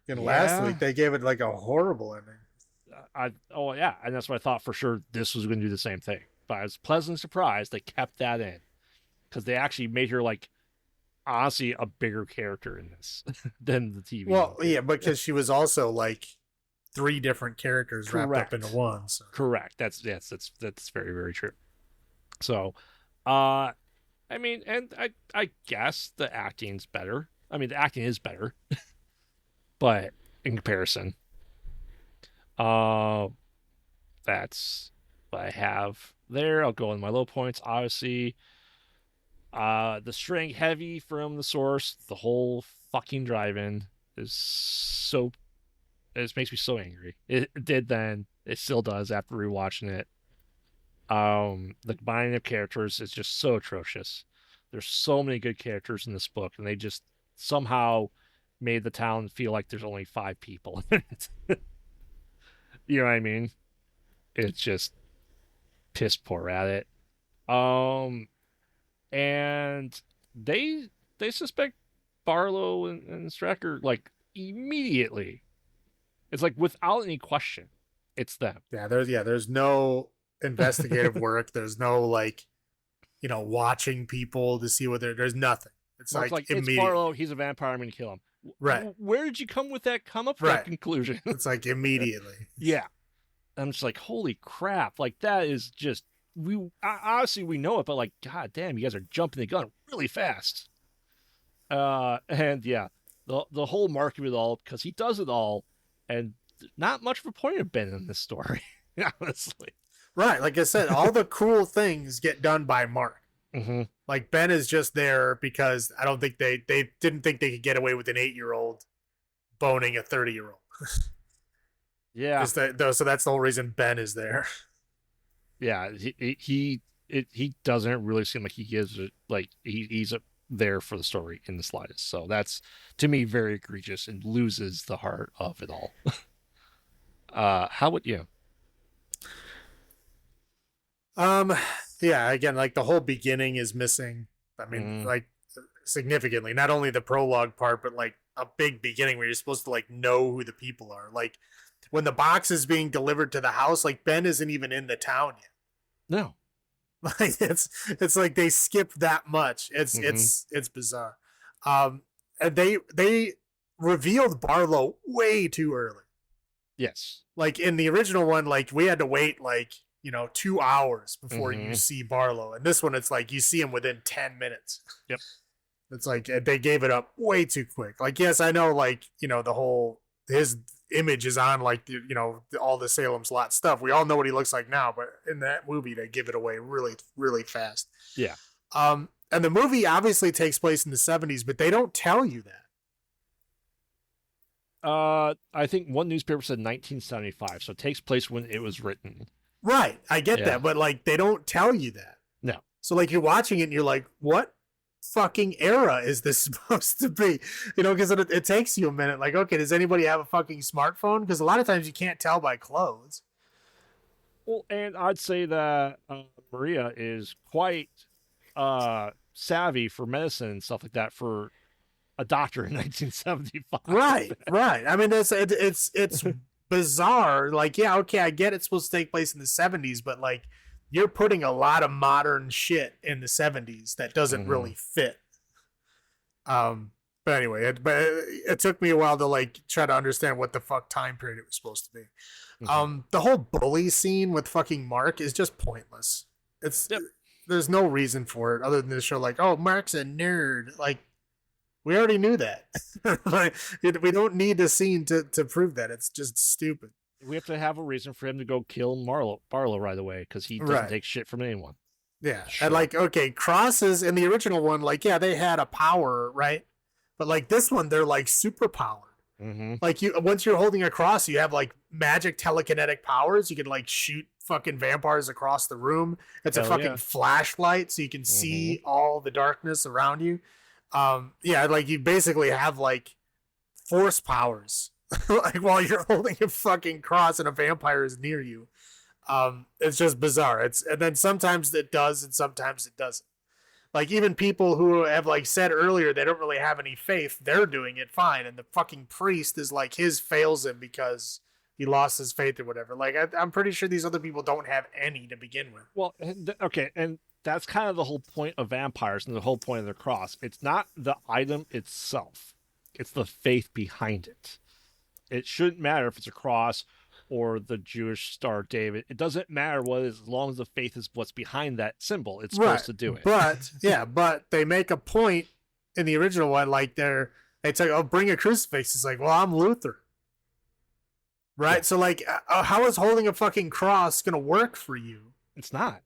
in last Yeah, week. They gave it like a horrible ending. oh yeah, and that's what I thought for sure this was going to do the same thing. But I was pleasantly surprised they kept that in, because they actually made her like honestly a bigger character in this than the TV Well, yeah, character. because she was also like three different characters wrapped up into Correct. one. So. Correct. That's yes, that's very, very true. So, uh, I mean, and I guess the acting's better. I mean, the acting is better, but in comparison, uh, that's what I have there. I'll go in my low points. Obviously, the string heavy from the source. The whole fucking drive-in is so. It makes me so angry. It did then. It still does after rewatching it. The combining of characters is just so atrocious. There's so many good characters in this book, and they just somehow made the town feel like there's only 5 people in it. You know what I mean? It's just piss poor at it. Um, and they suspect Barlow and Stracker like immediately. It's like without any question, it's them. There's no investigative work. There's no like, watching people to see what there's nothing. It's Well, it's like like it's immediate. Barlow. He's a vampire. I'm gonna kill him. Right. Where did you come with that? Come up with Right. that conclusion? It's like immediately. Yeah, I'm just like, holy crap! Like that is just honestly we know it, but like, god damn, you guys are jumping the gun really fast. And yeah, the whole mark of it all because he does it all, and not much of a point of Ben in this story, honestly. Right. Like I said, all the cool things get done by Mark. Mm-hmm. Like Ben is just there because I don't think they didn't think they could get away with an 8-year-old boning a 30-year-old. Yeah. So that's the whole reason Ben is there. Yeah. He doesn't really seem like he gives it like he's there for the story in the slightest. So that's to me very egregious and loses the heart of it all. How would you? Yeah, again, like the whole beginning is missing. I mean, like significantly, not only the prologue part, but like a big beginning where you're supposed to like know who the people are. Like when the box is being delivered to the house, like Ben isn't even in the town yet. No. Like it's like they skipped that much. It's bizarre. And they revealed Barlow way too early. Yes. Like in the original one, like we had to wait like 2 hours before you see Barlow, and this one it's like you see him within 10 minutes. Yep. It's like they gave it up way too quick. Like yes, I know like the whole his image is on like all the Salem's Lot stuff. We all know what he looks like now, but in that movie they give it away really really fast. Yeah. And the movie obviously takes place in the 70s, but they don't tell you that. I think one newspaper said 1975, so it takes place when it was written. Right, I get that, but like they don't tell you that. No. So like you're watching it and you're like, what fucking era is this supposed to be? Because it takes you a minute. Like, okay, does anybody have a fucking smartphone? Because a lot of times you can't tell by clothes. Well, and I'd say that Maria is quite savvy for medicine and stuff like that for a doctor in 1975. Right. I mean, it's bizarre. Like, yeah, okay, I get it's supposed to take place in the 70s, but like you're putting a lot of modern shit in the 70s that doesn't really fit. But anyway, it took me a while to like try to understand what the fuck time period it was supposed to be. The whole bully scene with fucking Mark is just pointless. There's no reason for it other than to show like, oh, Mark's a nerd. Like, we already knew that. Like, we don't need a scene to prove that. It's just stupid. We have to have a reason for him to go kill Barlow right away because he doesn't take shit from anyone. Yeah. Sure. And like, okay, crosses in the original one, like, yeah, they had a power, right? But like this one, they're like super powered. Like once you're holding a cross, you have like magic telekinetic powers. You can like shoot fucking vampires across the room. It's a fucking flashlight, so you can see all the darkness around you. Yeah, like you basically have like force powers like while you're holding a fucking cross and a vampire is near you. It's just bizarre. And then sometimes it does and sometimes it doesn't. Like even people who have like said earlier they don't really have any faith, they're doing it fine, and the fucking priest is like his fails him because he lost his faith or whatever. Like I'm pretty sure these other people don't have any to begin with. Well, okay, and that's kind of the whole point of vampires and the whole point of the cross. It's not the item itself, it's the faith behind it. It shouldn't matter if it's a cross or the Jewish Star of David. It doesn't matter what it is, as long as the faith is what's behind that symbol. It's Right. supposed to do it. But yeah, but they make a point in the original one, like they say, "Oh, bring a crucifix." It's like, well, I'm Luther, right? Yeah. So like, how is holding a fucking cross gonna work for you? It's not.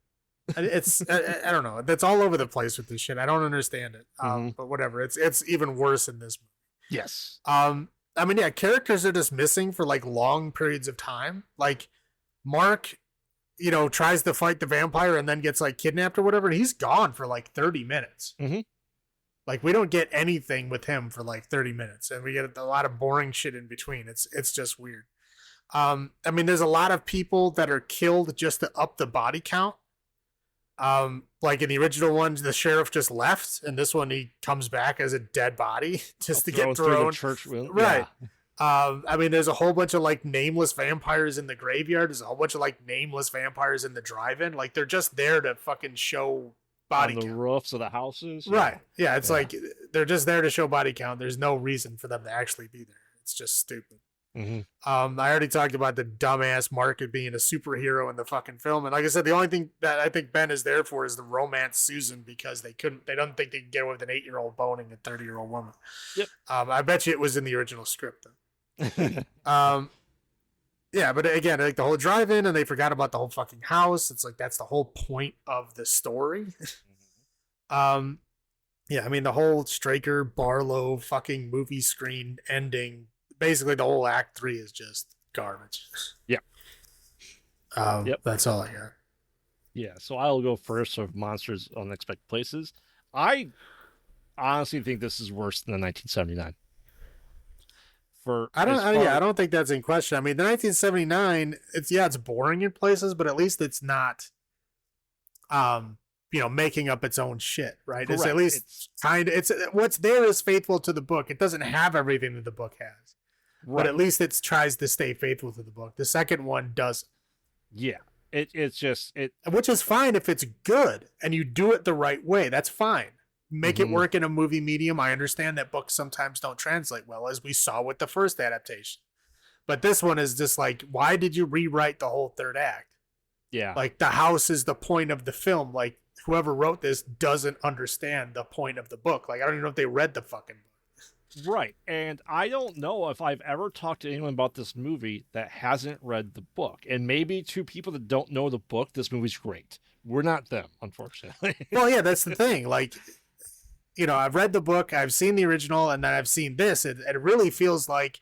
It's I don't know. That's all over the place with this shit. I don't understand it. But whatever. It's even worse in this movie. Yes. I mean, yeah, characters are just missing for like long periods of time. Like Mark, tries to fight the vampire and then gets like kidnapped or whatever. And he's gone for like 30 minutes. Mm-hmm. Like we don't get anything with him for like 30 minutes, and we get a lot of boring shit in between. It's just weird. I mean, there's a lot of people that are killed just to up the body count. Like in the original one, the sheriff just left, and this one he comes back as a dead body just to get thrown. The church room. Right. Yeah. I mean, there's a whole bunch of like nameless vampires in the graveyard. There's a whole bunch of like nameless vampires in the drive-in. Like they're just there to fucking show body on the count. roofs of the houses. Right. Yeah. It's like they're just there to show body count. There's no reason for them to actually be there. It's just stupid. Mm-hmm. I already talked about the dumbass Market being a superhero in the fucking film, and like I said, the only thing that I think Ben is there for is the romance Susan, because they don't think they can get away with an 8-year-old boning a 30-year-old woman. Yep. I bet you it was in the original script though. Yeah, but again, like the whole drive-in, and they forgot about the whole fucking house. It's like that's the whole point of the story. Yeah, I mean the whole Straker Barlow fucking movie screen ending. Basically, the whole Act 3 is just garbage. Yeah. Yep. That's all I got. Yeah, so I'll go first with Monsters on Unexpected Places. I honestly think this is worse than the 1979. I don't think that's in question. I mean, the 1979, it's boring in places, but at least it's not, making up its own shit, right? Correct. It's at least it's what's there is faithful to the book. It doesn't have everything that the book has. Right. But at least it tries to stay faithful to the book. The second one doesn't. Yeah. It's just which is fine if it's good and you do it the right way. That's fine. Make it work in a movie medium. I understand that books sometimes don't translate well, as we saw with the first adaptation. But this one is just like, why did you rewrite the whole third act? Yeah. Like the house is the point of the film. Like whoever wrote this doesn't understand the point of the book. Like I don't even know if they read the fucking book. Right. And I don't know if I've ever talked to anyone about this movie that hasn't read the book. And maybe to people that don't know the book, this movie's great. We're not them, unfortunately. Well, yeah, that's the thing. Like, I've read the book, I've seen the original, and then I've seen this. It really feels like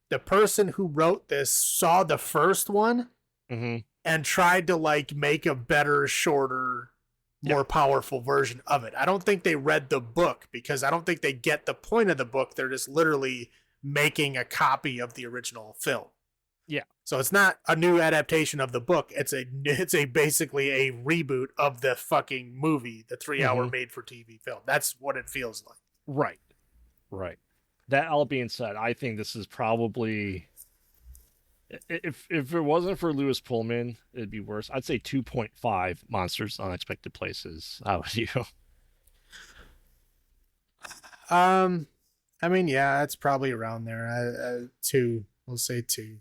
the person who wrote this saw the first one and tried to like make a better, shorter, more powerful version of it. I don't think they read the book because I don't think they get the point of the book. They're just literally making a copy of the original film. Yeah. So it's not a new adaptation of the book. It's basically a reboot of the fucking movie, the 3-hour made for TV film. That's what it feels like. Right. Right. That all being said, I think this is probably, if it wasn't for Lewis Pullman, it'd be worse. I'd say 2.5 Monsters on Unexpected Places. How about you? I mean, yeah, it's probably around there. 2. We'll say 2.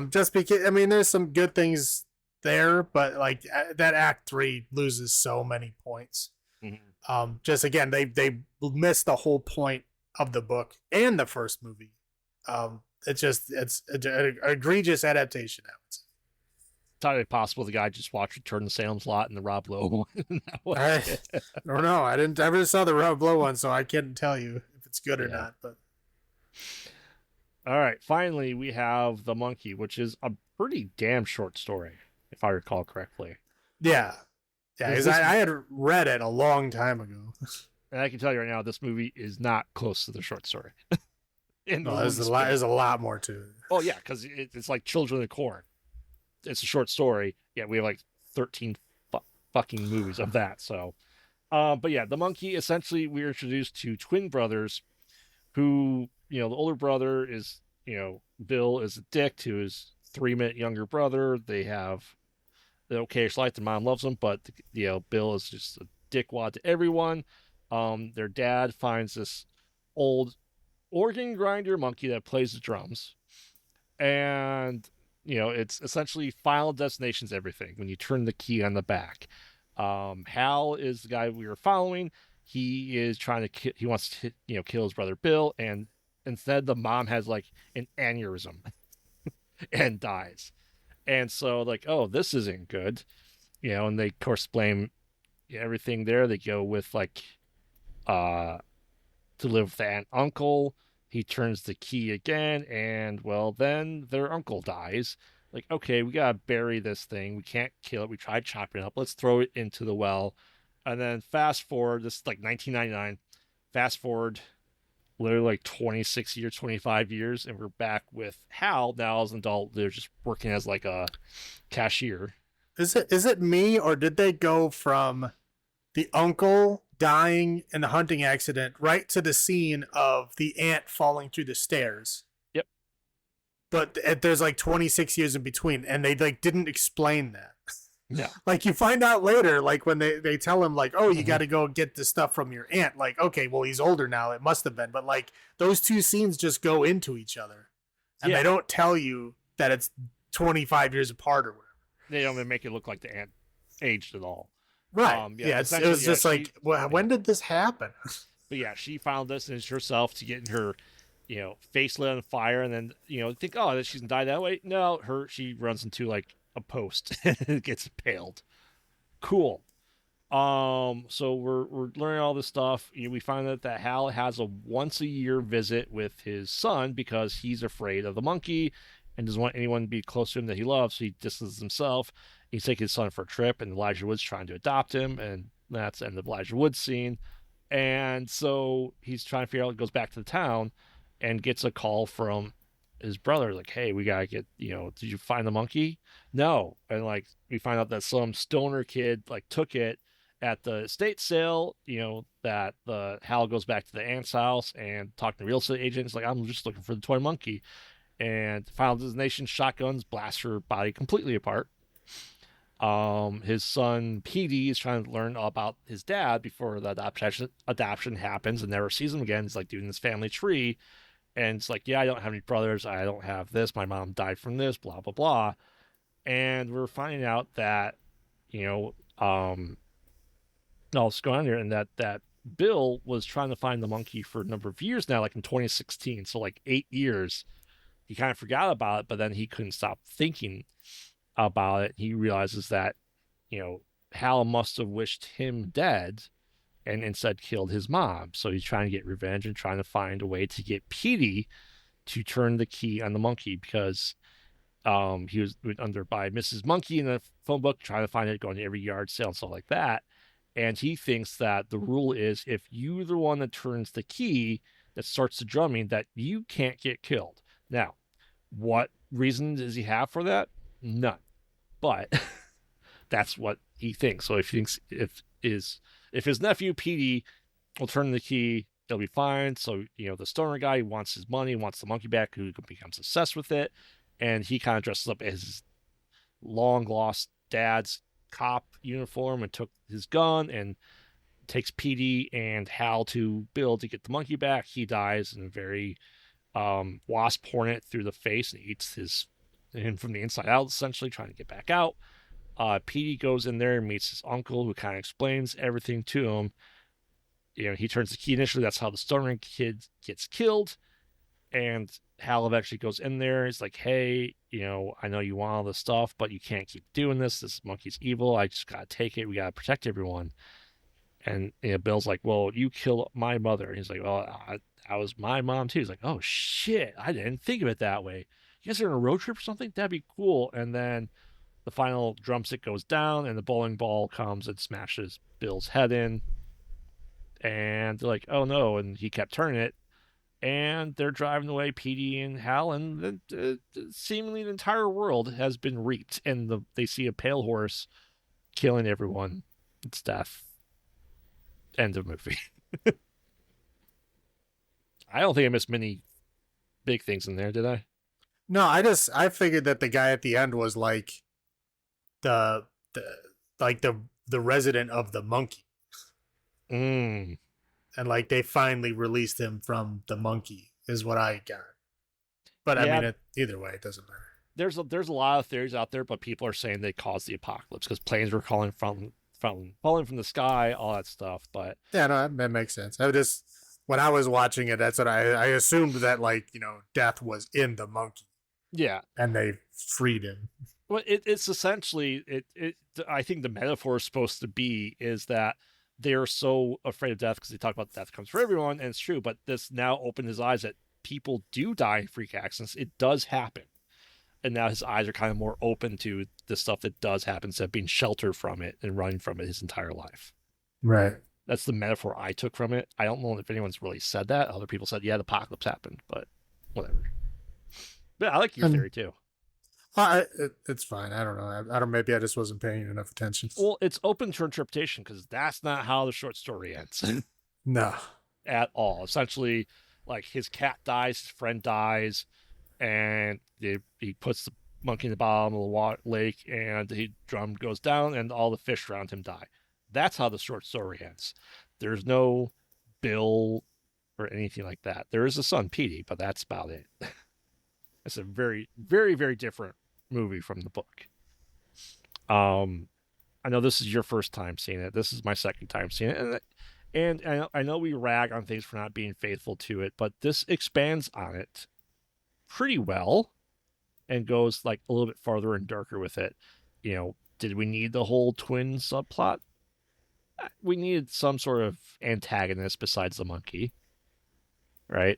Just because, I mean, there's some good things there, but like that Act 3 loses so many points. Just again, they missed the whole point of the book and the first movie. It's an egregious adaptation, I would say. It's entirely possible the guy just watched Return to Salem's Lot and the Rob Lowe one. I don't know. I never saw the Rob Lowe one, so I can't tell you if it's good or not. But all right, finally we have The Monkey, which is a pretty damn short story, if I recall correctly. Yeah, because I had read it a long time ago. And I can tell you right now, this movie is not close to the short story. No, there's a lot more to it. Oh yeah, because it's like Children of the Corn. It's a short story. Yeah, we have like 13 fucking movies of that. So, but yeah, The Monkey, essentially we're introduced to twin brothers who, the older brother is, Bill is a dick to his 3-minute younger brother. They have okay, it's like the mom loves him, but Bill is just a dickwad to everyone. Their dad finds this old organ grinder monkey that plays the drums, and it's essentially Final Destination's everything when you turn the key on the back. Hal is the guy we were following. He is trying to he wants to kill his brother Bill, and instead the mom has like an aneurysm and dies. And so like, oh, this isn't good, and they of course blame everything there. They go with like uh to live with the aunt uncle. He turns the key again, and well, then their uncle dies. Like, okay, we gotta bury this thing. We can't kill it. We tried chopping it up. Let's throw it into the well. And then fast forward, this is like 1999. Fast forward, literally like 26 years, 25 years, and we're back with Hal now as an adult. They're just working as like a cashier. Is it me, or did they go from the uncle dying in the hunting accident right to the scene of the ant falling through the stairs? Yep. But there's like 26 years in between, and they like didn't explain that. No. Like you find out later, like when they tell him like, oh, you Mm-hmm. got to go get the stuff from your aunt. Like, okay, well he's older now. It must have been, but like those two scenes just go into each other, and Yeah. they don't tell you that it's 25 years apart or whatever. They don't even make it look like the ant aged at all. Right? Yeah, Yeah. It essentially, was yeah, just like, well, when did this happen? but yeah, she found this and it's herself to get her, face lit on fire, and then think, oh, that she's gonna die that way. No, she runs into like a post and gets impaled. Cool. So we're learning all this stuff. We find out that Hal has a once a year visit with his son because he's afraid of the monkey and doesn't want anyone to be close to him that he loves, so he distances himself. He's taking his son for a trip, and Elijah Wood's trying to adopt him, and that's the end of Elijah Wood's scene. And so he's trying to figure out, goes back to the town and gets a call from his brother, like, hey, we gotta get, did you find the monkey? No. And like we find out that some stoner kid like took it at the estate sale, that the Hal goes back to the aunt's house and talking to real estate agents, like, I'm just looking for the toy monkey. And Final Destination shotguns blast her body completely apart. His son PD is trying to learn all about his dad before the adoption happens, and never sees him again. He's like doing this family tree, and it's like, yeah, I don't have any brothers, I don't have this, my mom died from this, blah blah blah. And we're finding out that, you know, all this going on here, and that Bill was trying to find the monkey for a number of years now, like in 2016, so like 8 years. He kind of forgot about it, but then he couldn't stop thinking about it. He realizes that, Hal must have wished him dead and instead killed his mom. So he's trying to get revenge and trying to find a way to get Petey to turn the key on the monkey, because he was under by Mrs. Monkey in the phone book, trying to find it, going to every yard sale and stuff like that. And he thinks that the rule is if you're the one that turns the key that starts the drumming, that you can't get killed. Now, what reason does he have for that? None. But that's what he thinks. So if he thinks if his nephew Petey will turn the key, they'll be fine. So the stoner guy wants his money, wants the monkey back, who becomes obsessed with it, and he kind of dresses up as his long lost dad's cop uniform and took his gun and takes Petey and Hal to Bill to get the monkey back. He dies in a very wasp hornet through the face and eats him from the inside out, essentially trying to get back out. Petey goes in there and meets his uncle, who kind of explains everything to him. He turns the key initially. That's how the stoner kid gets killed. And Hal eventually goes in there. He's like, hey, I know you want all this stuff, but you can't keep doing this. This monkey's evil. I just got to take it. We got to protect everyone. And Bill's like, well, you killed my mother. And he's like, well, I was my mom too. He's like, oh shit, I didn't think of it that way. You guys are on a road trip or something? That'd be cool. And then the final drumstick goes down and the bowling ball comes and smashes Bill's head in. And they're like, oh no. And he kept turning it. And they're driving away, Petey and Hal, and seemingly the entire world has been reaped. And they see a pale horse killing everyone. It's death. End of movie. I don't think I missed many big things in there, did I? No, I figured that the guy at the end was like the the like the resident of the monkey, Mm. and like they finally released him from the monkey is what I got. But I Yeah, mean, either way, it doesn't matter. there's a lot of theories out there, but people are saying they caused the apocalypse because planes were falling from the sky, all that stuff. But Yeah, no, that makes sense. I just when I was watching it, that's what I assumed that like death was in the monkey yeah, and they freed him. well, it's essentially it. I think the metaphor is supposed to be is that they're so afraid of death because they talk about death comes for everyone, and it's true. But this now opened his eyes that people do die in freak accidents. It does happen, and now his eyes are kind of more open to the stuff that does happen instead of being sheltered from it and running from it his entire life. Right. That's the metaphor I took from it. I don't know if anyone's really said that. Other people said, yeah, the apocalypse happened, but whatever. But I like your theory too. It's fine. I don't know. I don't. Maybe I just wasn't paying enough attention. Well, it's open to interpretation because that's not how the short story ends No. at all. Essentially, like his cat dies, his friend dies, and he puts the monkey in the bottom of the lake, and the drum goes down, and all the fish around him die. That's how the short story ends. There's no Bill or anything like that. There is a son, Petey, but that's about it. It's a very, very, very different movie from the book. I know this is your first time seeing it. This is my second time seeing it, and I know we rag on things for not being faithful to it, but this expands on it pretty well and goes like a little bit farther and darker with it. Did we need the whole twin subplot? We needed some sort of antagonist besides the monkey, right?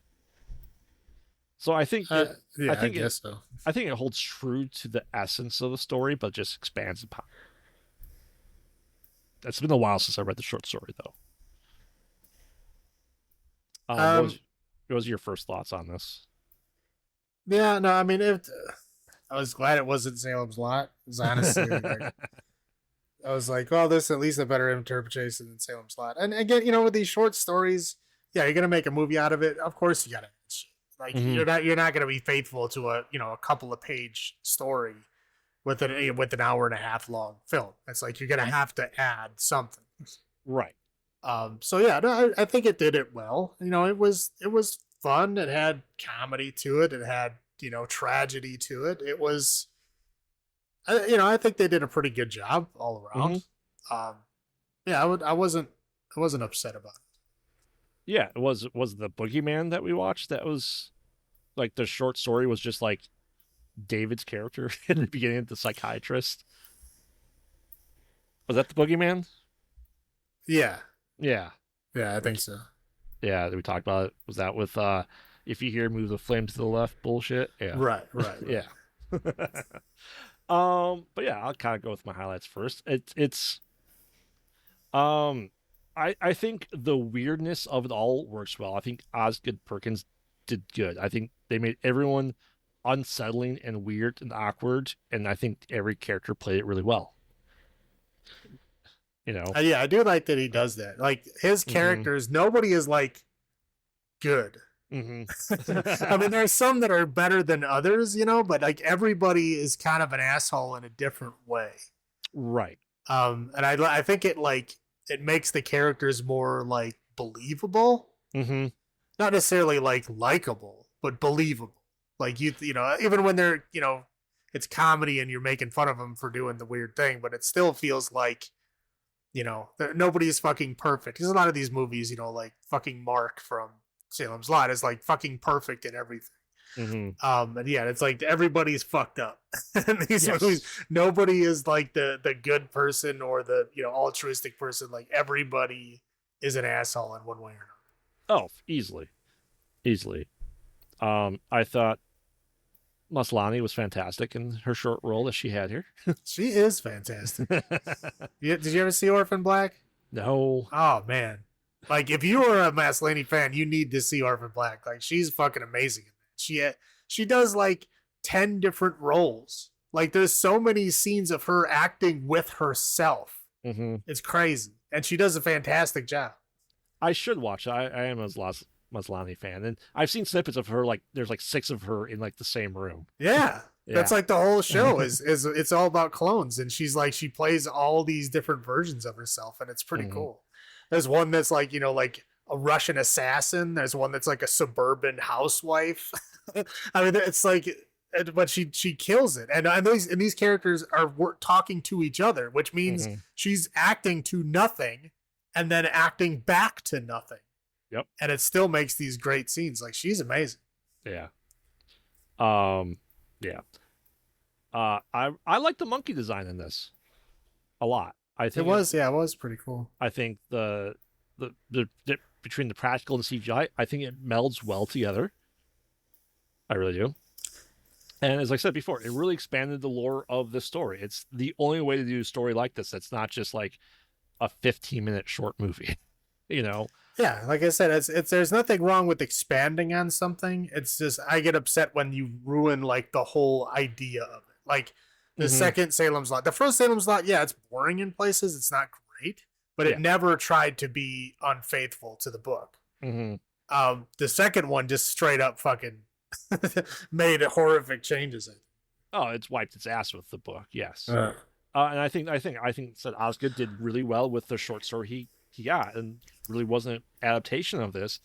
So I think yeah, I think guess so. I think it holds true to the essence of the story, but just expands upon. It's been a while since I read the short story, though. What was your first thoughts on this? Yeah, no, I mean, I was glad it wasn't Salem's Lot. Because honestly, like, I was like, oh, this is at least a better interpretation than Salem's Lot. And again, with these short stories, yeah, you're gonna make a movie out of it. Of course, you gotta add shit. Like you're not gonna be faithful to a couple of page story with an hour and a half long film. It's like you're gonna have to add something. Right. So yeah, no, I think it did it well. It was fun. It had comedy to it. It had tragedy to it. It was, I think they did a pretty good job all around. Yeah, I wasn't upset about it. Yeah, it was the Boogeyman that we watched. That was like the short story was just like David's character in the beginning, the psychiatrist. Was that the Boogeyman? Yeah, Yeah. yeah, I think so. Yeah, we talked about it. Was that with if you hear move the flame to the left bullshit? Yeah. Right. Yeah. But yeah, I'll kind of go with my highlights first. It's I think the weirdness of it all works well. I think Osgood Perkins did good. I think they made everyone unsettling and weird and awkward, and I think every character played it really well. Yeah, I do like that he does that. Like his characters, nobody is like good. I mean, there's some that are better than others, but like everybody is kind of an asshole in a different way. Right. And I think it makes the characters more like believable. Not necessarily like likable, but believable. Like even when they're it's comedy and you're making fun of them for doing the weird thing, but it still feels like nobody is fucking perfect. There's a lot of these movies, like fucking Mark from Salem's Lot is like fucking perfect in everything. And yeah, it's like everybody's fucked up. In these movies, nobody is like the good person or the altruistic person. Like everybody is an asshole in one way or another. Oh, easily. I thought Maslany was fantastic in her short role that she had here. She is fantastic. Did you ever see Orphan Black? No. Oh man, like if you are a Maslany fan, you need to see Orphan Black. Like she's fucking amazing. She does like 10 different roles. Like there's so many scenes of her acting with herself. It's crazy, and she does a fantastic job. I should watch it. I am a Maslany fan, and I've seen snippets of her. Like there's like 6 of her in like the same room. Yeah, That's Yeah. like the whole show is it's all about clones, and she's like she plays all these different versions of herself, and it's pretty Hmm. cool. There's one that's like like a Russian assassin. There's one that's like a suburban housewife. I mean, it's like, but she kills it, and these characters are talking to each other, which means Hmm. she's acting to nothing, and then acting back to nothing, Yep. and it still makes these great scenes. Like she's amazing. Yeah. Um. Yeah. I like the monkey design in this a lot. I It think was, yeah, it was pretty cool. I think the between the practical and CGI, I think it melds well together. I really do. And as I said before, it really expanded the lore of the story. It's the only way to do a story like this that's not just like a 15-minute short movie, you know? Yeah, like I said, it's there's nothing wrong with expanding on something. It's just I get upset when you ruin like the whole idea of it. Like the Hmm. second Salem's Lot, the first Salem's Lot, yeah, it's boring in places. It's not great, but it Yeah. never tried to be unfaithful to the book. Hmm. The second one just straight up fucking made horrific changes. Oh, it's wiped its ass with the book. Yes. Uh, And I think said Osgood did really well with the short story he got, and really wasn't an adaptation of this,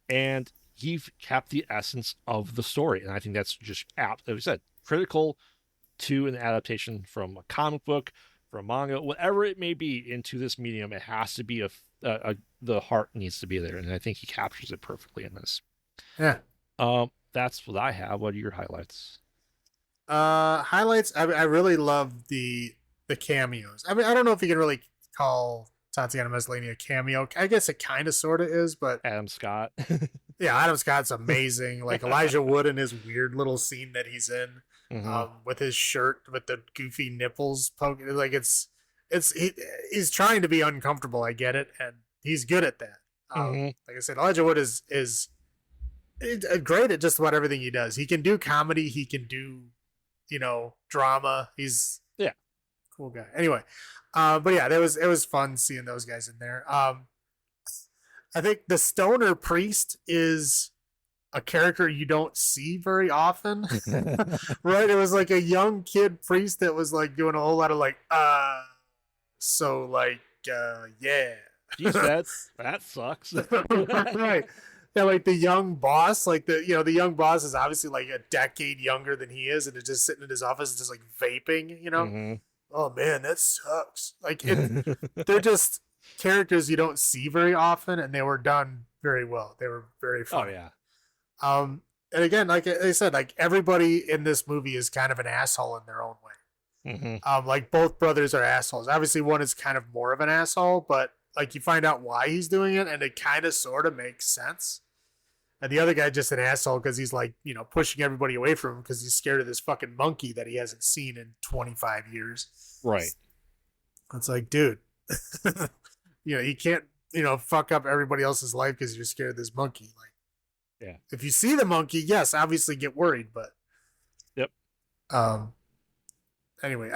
and he kept the essence of the story, and I think that's just apt. As we said, critical to an adaptation from a comic book, from manga, whatever it may be, into this medium. It has to be the heart needs to be there, and I think he captures it perfectly in this. yeah. That's what I have. What are your highlights? Highlights. I really love the cameos. I mean, I don't know if you can really call Tatiana Maslany a cameo. I guess it kind of sort of is, but Adam Scott. yeah, Adam Scott's amazing. Like Elijah Wood in his weird little scene that he's in, Hmm. with his shirt with the goofy nipples poking. Like he's trying to be uncomfortable. I get it, and he's good at that. Hmm. Like I said, Elijah Wood is great at just about everything he does. He can do comedy. He can do, drama. He's Yeah. cool guy. Anyway, but yeah, it was fun seeing those guys in there. I think the stoner priest is a character you don't see very often, right? It was like a young kid priest that was like doing a whole lot of like, so like, yeah. Geez, that sucks. Right. Yeah, like the young boss, like the young boss is obviously like a decade younger than he is, and is just sitting in his office and just like vaping. Hmm. Oh man, that sucks. They're just characters you don't see very often, and they were done very well. They were very Oh funny. yeah. And again, like I said, like everybody in this movie is kind of an asshole in their own way. Hmm. Like both brothers are assholes. Obviously, one is kind of more of an asshole, but like you find out why he's doing it, and it kind of sort of makes sense. And the other guy just an asshole because he's like, pushing everybody away from him because he's scared of this fucking monkey that he hasn't seen in 25 years. Right. It's like, dude, you can't, fuck up everybody else's life because you're scared of this monkey. Like, Yeah. if you see the monkey, yes, obviously get worried, but Yep. um, anyway,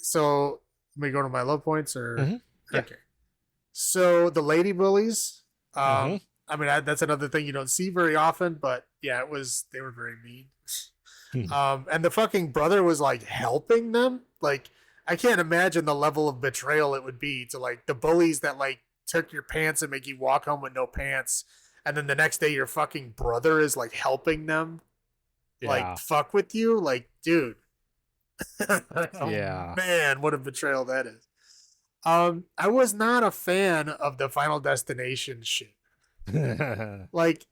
so let me go to my low points or Hmm. Yeah. okay. So the lady bullies, Hmm. I mean, that's another thing you don't see very often, but yeah, they were very mean. Hmm. And the fucking brother was like helping them. Like, I can't imagine the level of betrayal it would be to like the bullies that like took your pants and make you walk home with no pants. And then the next day your fucking brother is like helping them, Yeah. like fuck with you. Like, dude. Oh, Yeah. man, what a betrayal that is. I was not a fan of the Final Destination shit. Like,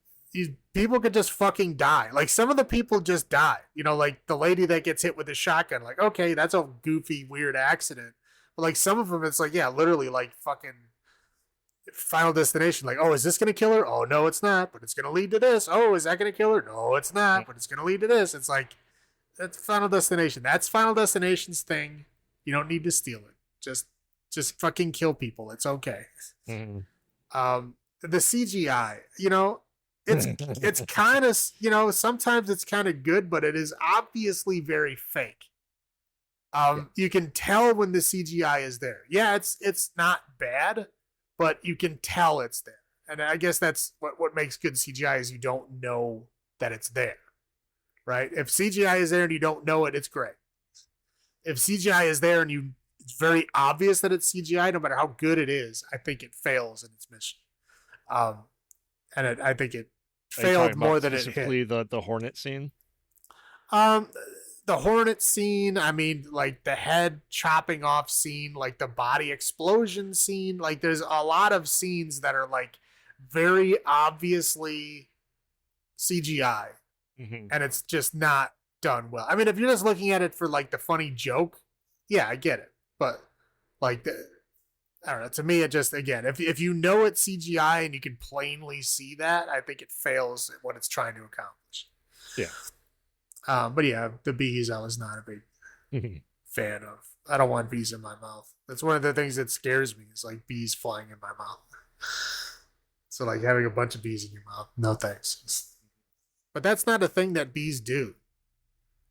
people could just fucking die. Like, some of the people just die. Like the lady that gets hit with the shotgun. Like, okay, that's a goofy, weird accident. But like some of them, it's like, yeah, literally, like fucking Final Destination. Like, oh, is this gonna kill her? Oh no, it's not. But it's gonna lead to this. Oh, is that gonna kill her? No, it's not. But it's gonna lead to this. It's like, that's Final Destination. That's Final Destination's thing. You don't need to steal it. Just fucking kill people. It's okay. Mhm. The CGI, it's kind of, sometimes it's kind of good, but it is obviously very fake. You can tell when the CGI is there. Yeah, it's not bad, but you can tell it's there. And I guess that's what makes good CGI is you don't know that it's there. right? If CGI is there and you don't know it, it's great. If CGI is there and it's very obvious that it's CGI, no matter how good it is, I think it fails in its mission. Um, I think it Are you talking failed more about than it hit. specifically the Hornet scene? Um, the Hornet scene, I mean, like the head chopping off scene, like the body explosion scene, like there's a lot of scenes that are like very obviously CGI, Mm-hmm. and it's just not done well. I mean, if you're just looking at it for like the funny joke, yeah, I get it, but like I don't know. To me, it just again, if you know it's CGI and you can plainly see that, I think it fails at what it's trying to accomplish. Yeah. But yeah, the bees I was not a big Mm-hmm. fan of. I don't want bees in my mouth. That's one of the things that scares me is like bees flying in my mouth. So like having a bunch of bees in your mouth, no thanks. But that's not a thing that bees do.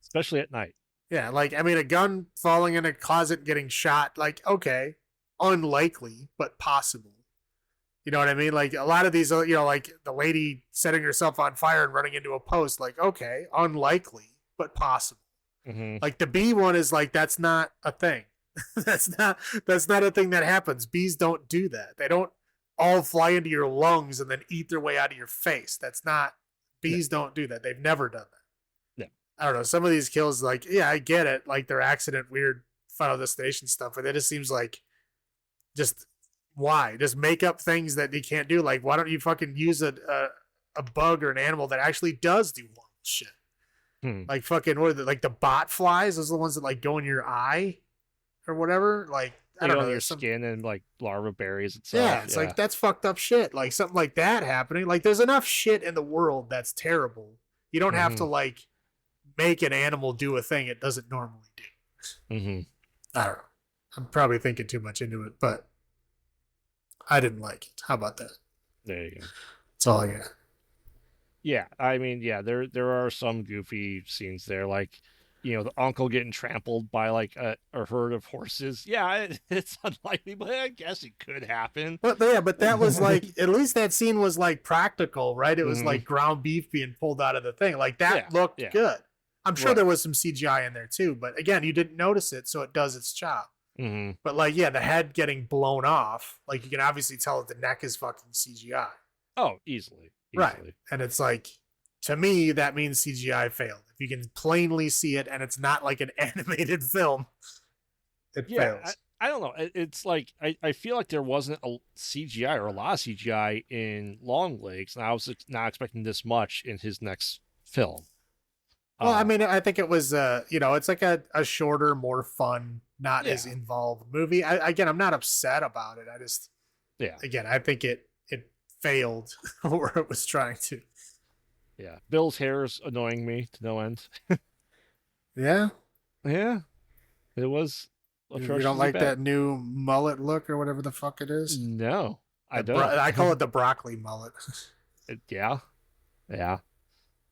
Especially at night. Yeah, like I mean, a gun falling in a closet, getting shot, like okay, unlikely but possible. You know what I mean? Like a lot of these, like the lady setting herself on fire and running into a post, like okay, unlikely but possible. Mm-hmm. Like the bee one is like that's not a thing. that's not a thing that happens. Bees don't do that. They don't all fly into your lungs and then eat their way out of your face. That's not bees don't do that. They've never done that. No. I don't know. Some of these kills, like, yeah, I get it. Like their accident, weird Final Destination stuff, but it just seems like just why? Just make up things that you can't do. Like, why don't you fucking use a bug or an animal that actually does do normal shit? Like fucking like the bot flies, those are the ones that like go in your eye or whatever. Like I don't know, your skin and like larva berries and stuff. Yeah, it's like that's fucked up shit. Like something like that happening. Like there's enough shit in the world that's terrible. You don't have to like make an animal do a thing it doesn't normally do. Mm-hmm. I don't know. I'm probably thinking too much into it, but I didn't like it. How about that? There you go. That's all I got. Yeah, I mean, yeah, there are some goofy scenes there, like the uncle getting trampled by like a herd of horses. Yeah, it's unlikely, but I guess it could happen. But yeah, but that was like at least that scene was like practical, right? It was like ground beef being pulled out of the thing. Like that looked good. I'm sure there was some CGI in there too, but again, you didn't notice it, so it does its job. Mm-hmm. But like, yeah, the head getting blown off, like you can obviously tell that the neck is fucking CGI. Oh, easily. Right. And it's like, to me, that means CGI failed. If you can plainly see it and it's not like an animated film, it fails. I don't know. It's like, I feel like there wasn't a CGI or a lot of CGI in Longlegs, and I was not expecting this much in his next film. Well, I mean, I think it was, it's like a shorter, more fun, not as involved movie. Again, I'm not upset about it. I just, again, I think it failed where it was trying to. Yeah. Bill's hair is annoying me to no end. Yeah? Yeah. It was atrocious. You don't like that new mullet look or whatever the fuck it is? No, I don't. I call it the broccoli mullet. Yeah.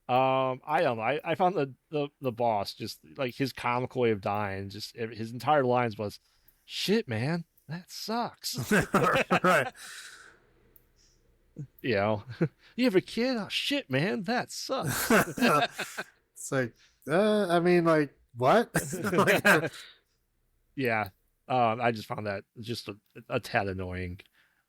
I don't know. I found the boss just like his comical way of dying. Just his entire lines was, "Shit, man, that sucks." Right. You have a kid? Oh shit, man, that sucks. It's like, I mean, like what? Yeah. I just found that just a tad annoying.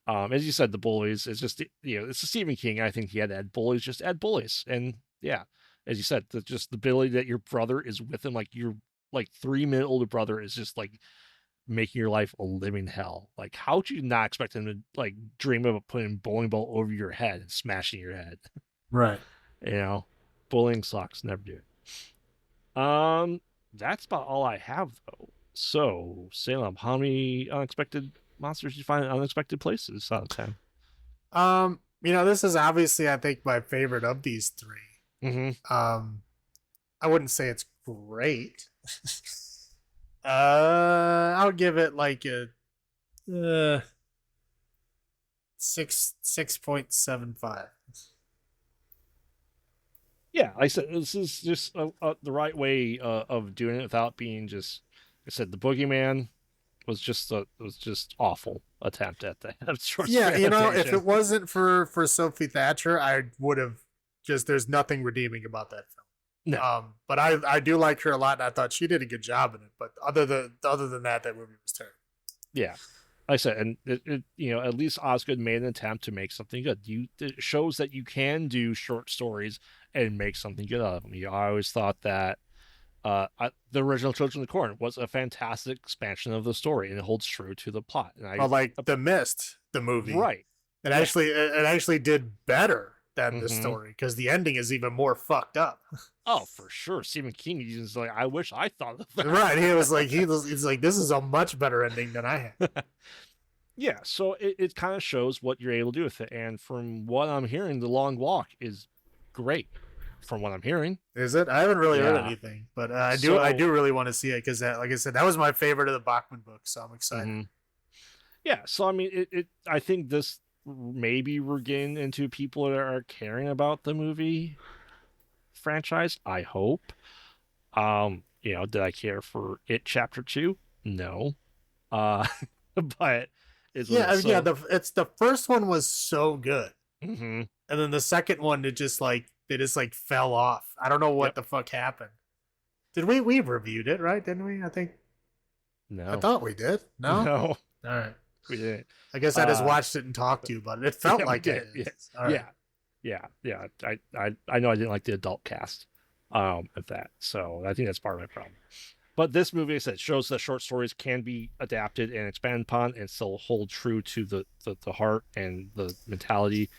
As you said, the bullies. It's just it's a Stephen King. I think he had to add bullies. Just add bullies, and yeah, as you said, just the ability that your brother is with him, like your 3-minute older brother is just like making your life a living hell. Like, how would you not expect him to like dream about putting a bowling ball over your head and smashing your head? Right. Bullying sucks. Never do it. That's about all I have though. So, Salem, how many unexpected monsters did you find in unexpected places out of 10? This is obviously, I think, my favorite of these three. Mm-hmm. I wouldn't say it's great. I'll give it like a 6.75. Yeah, I said this is just the right way of doing it without being just. I said the boogeyman was just awful attempt at that. Yeah, if it wasn't for Sophie Thatcher, I would have just. There's nothing redeeming about that film. No, But I do like her a lot, and I thought she did a good job in it. But other than that, that movie was terrible. yeah. Like I said, and at least Osgood made an attempt to make something good. It shows that you can do short stories and make something good out of them. I always thought that the original Children of the Corn was a fantastic expansion of the story, and it holds true to the plot. And Well, like The Mist, the movie, right, it yeah, actually did better than the mm-hmm. story because the ending is even more fucked up. Oh, for sure. Stephen King is like, I wish I thought of that. Right? He's like, this is a much better ending than I had. Yeah, so it kind of shows what you're able to do with it. And from what I'm hearing, The Long Walk is great. From what I'm hearing, Is it? I haven't really heard yeah. anything, but I So, do really want to see it because, like I said, that was my favorite of the Bachman books, so I'm excited. mhm. Yeah. So I mean, I think this maybe we're getting into people that are caring about the movie franchise. I hope. Did I care for it chapter 2? No. Uh, but it's what it Yeah, is. yeah. So, The first one was so good, mhm. and then the second one it just like they just like fell off. I don't know what Yep. the fuck happened. Did we reviewed it right? Didn't we? I No. thought we did. No. No. All right. We didn't. I guess I just watched it and talked to you about it. It felt Yeah, we like it. did. All right. Yeah. I know I didn't like the adult cast of that, so I think that's part of my problem. But this movie, as I said, shows that short stories can be adapted and expanded upon, and still hold true to the heart and the mentality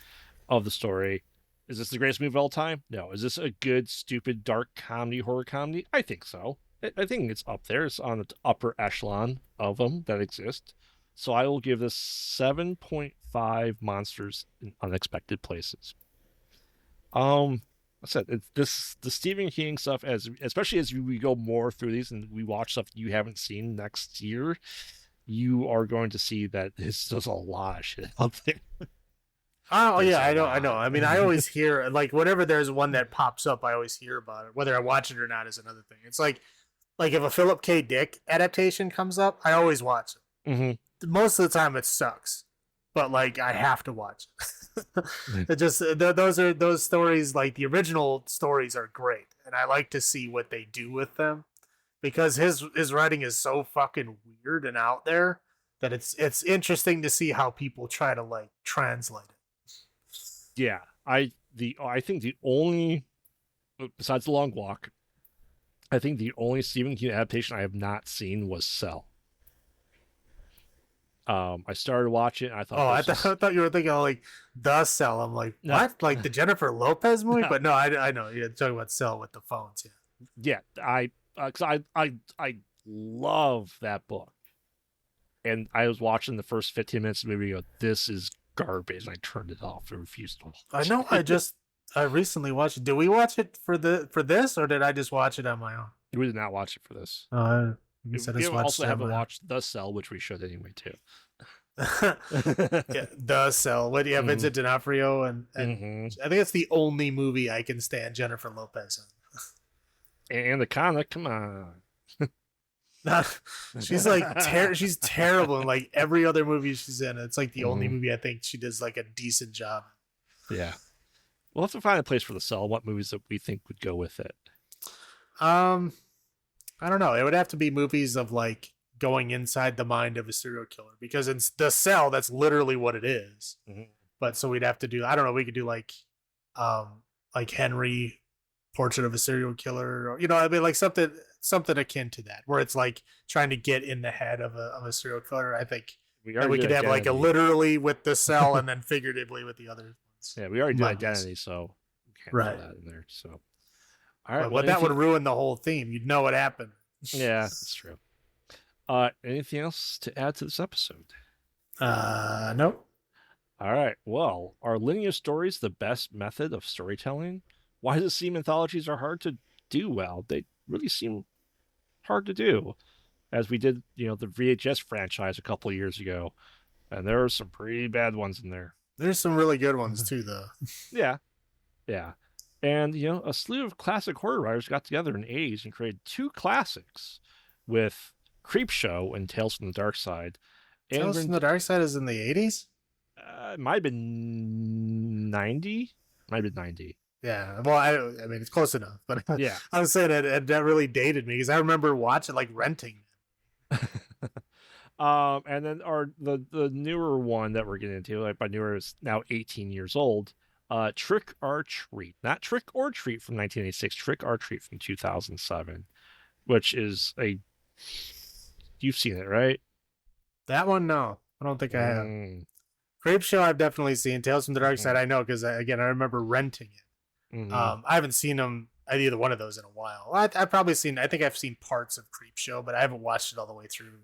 of the story. Is this the greatest movie of all time? No. Is this a good, stupid, dark comedy, horror comedy? I think so. I think it's up there. It's on the upper echelon of them that exist. So I will give this 7.5 monsters in unexpected places. I said the Stephen King stuff, especially as we go more through these and we watch stuff you haven't seen next year, you are going to see that there's a lot of shit out there. Oh There's yeah, a I know. lot. I mean, I always hear like whenever there's one that pops up, I always hear about it. Whether I watch it or not is another thing. It's like if a Philip K. Dick adaptation comes up, I always watch it. Mm-hmm. Most of the time, it sucks, but like I have to watch it. It just those stories, like the original stories, are great, and I like to see what they do with them because his writing is so fucking weird and out there that it's interesting to see how people try to like translate it. Yeah, I think the only, besides the Long Walk, I think the only Stephen King adaptation I have not seen was Cell. I started watching it and I thought, Oh, I thought you were thinking of like The Cell. I'm like, no, what? Like the Jennifer Lopez movie? no, But no, I know you're talking about Cell with the phones. yeah, because I love that book, and I was watching the first 15 minutes of the movie. And go, this is garbage. And I turned it off and refused to I watch know. it. I recently watched it. Did we watch it for this, or did I just watch it on my own? We did not watch it for this. You said I We just watched also it on haven't my own. watched The Cell, which we should anyway too. Yeah, The Cell. What? Yeah, Vincent D'Onofrio and Mhm. I think it's the only movie I can stand Jennifer Lopez in. And the comic, come on. She's like she's terrible in like every other movie she's in. It's like the only Mhm. movie I think she does like a decent job. Yeah. We'll have to find a place for The Cell. What movies that we think would go with it? I don't know. It would have to be movies of like going inside the mind of a serial killer because in The Cell, that's literally what it is. Mhm. But so we'd have to do. I don't know. We could do like Henry, Portrait of a Serial Killer, or I mean, like something akin to that, where it's like trying to get in the head of a serial killer. I think We that already we did could have like a Identity. literally with The Cell and then figuratively with the other ones. Yeah, we already did Mine is. Identity, so we can't Right. put that in there. So, all right. But that would ruin the whole theme. You'd know what happened. Yeah, that's true. Anything else to add to this episode? Nope. All right. Well, are linear stories the best method of storytelling? Why does it seem anthologies are hard to do well? They really seem hard to do, as we did, the VHS franchise a couple of years ago, and there are some pretty bad ones in there. There's some really good ones too, though. Yeah, yeah. And, a slew of classic horror writers got together in the 80s and created two classics with Creepshow and Tales from the Dark Side. Tales from the Dark Side is in the 80s? It might have been 90. Might have been 90. Yeah. Well, I mean, it's close enough, but Yeah. I was saying that really dated me because I remember watching, like, renting. And then the newer one that we're getting into, like by newer is now 18 years old. Trick or Treat, not Trick or Treat from 1986, Trick or Treat from 2007, which is a you've seen it, right? That one, no, I don't think I have. Mm, Creep Show, I've definitely seen. Tales from the Dark Side, mm, I know because again, I remember renting it. mm. I haven't seen them either one of those in a while. I've probably seen. I think I've seen parts of Creep Show, but I haven't watched it all the way through.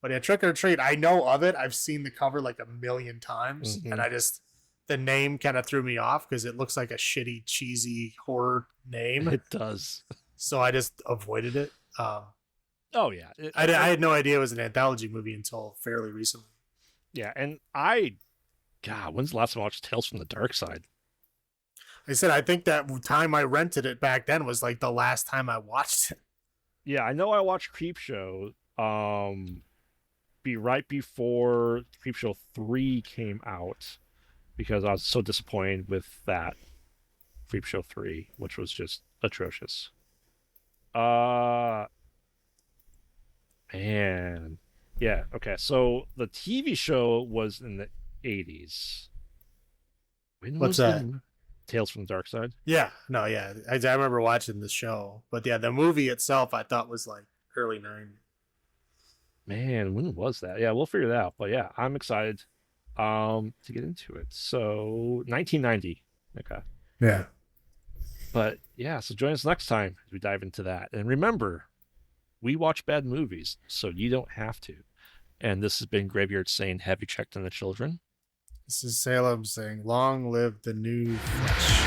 But yeah, Trick or Treat, I know of it. I've seen the cover like a million times, and Hmm. I just the name kind of threw me off because it looks like a shitty, cheesy horror name. It does. So I just avoided it. Oh yeah, I had no idea it was an anthology movie until fairly recently. yeah, and God, when's the last time I watched Tales from the Dark Side? I said I think that time I rented it back then was like the last time I watched it. Yeah, I know I watched Creep Show. Be right before Creepshow 3 came out because I was so disappointed with that Creepshow 3, which was just atrocious. Uh Man. Yeah, okay. So the TV show was in the 80s. When What's was that? the Tales from the Dark Side? Yeah, no, yeah. I remember watching the show, but yeah, the movie itself I thought was like early 90s. Man, when was that? Yeah, we'll figure that out. But yeah, I'm excited to get into it. So 1990. Okay. Yeah. But yeah, so join us next time as we dive into that. And remember, we watch bad movies, so you don't have to. And this has been Graveyard saying, have you checked on the children? This is Salem saying, "Long live the new flesh."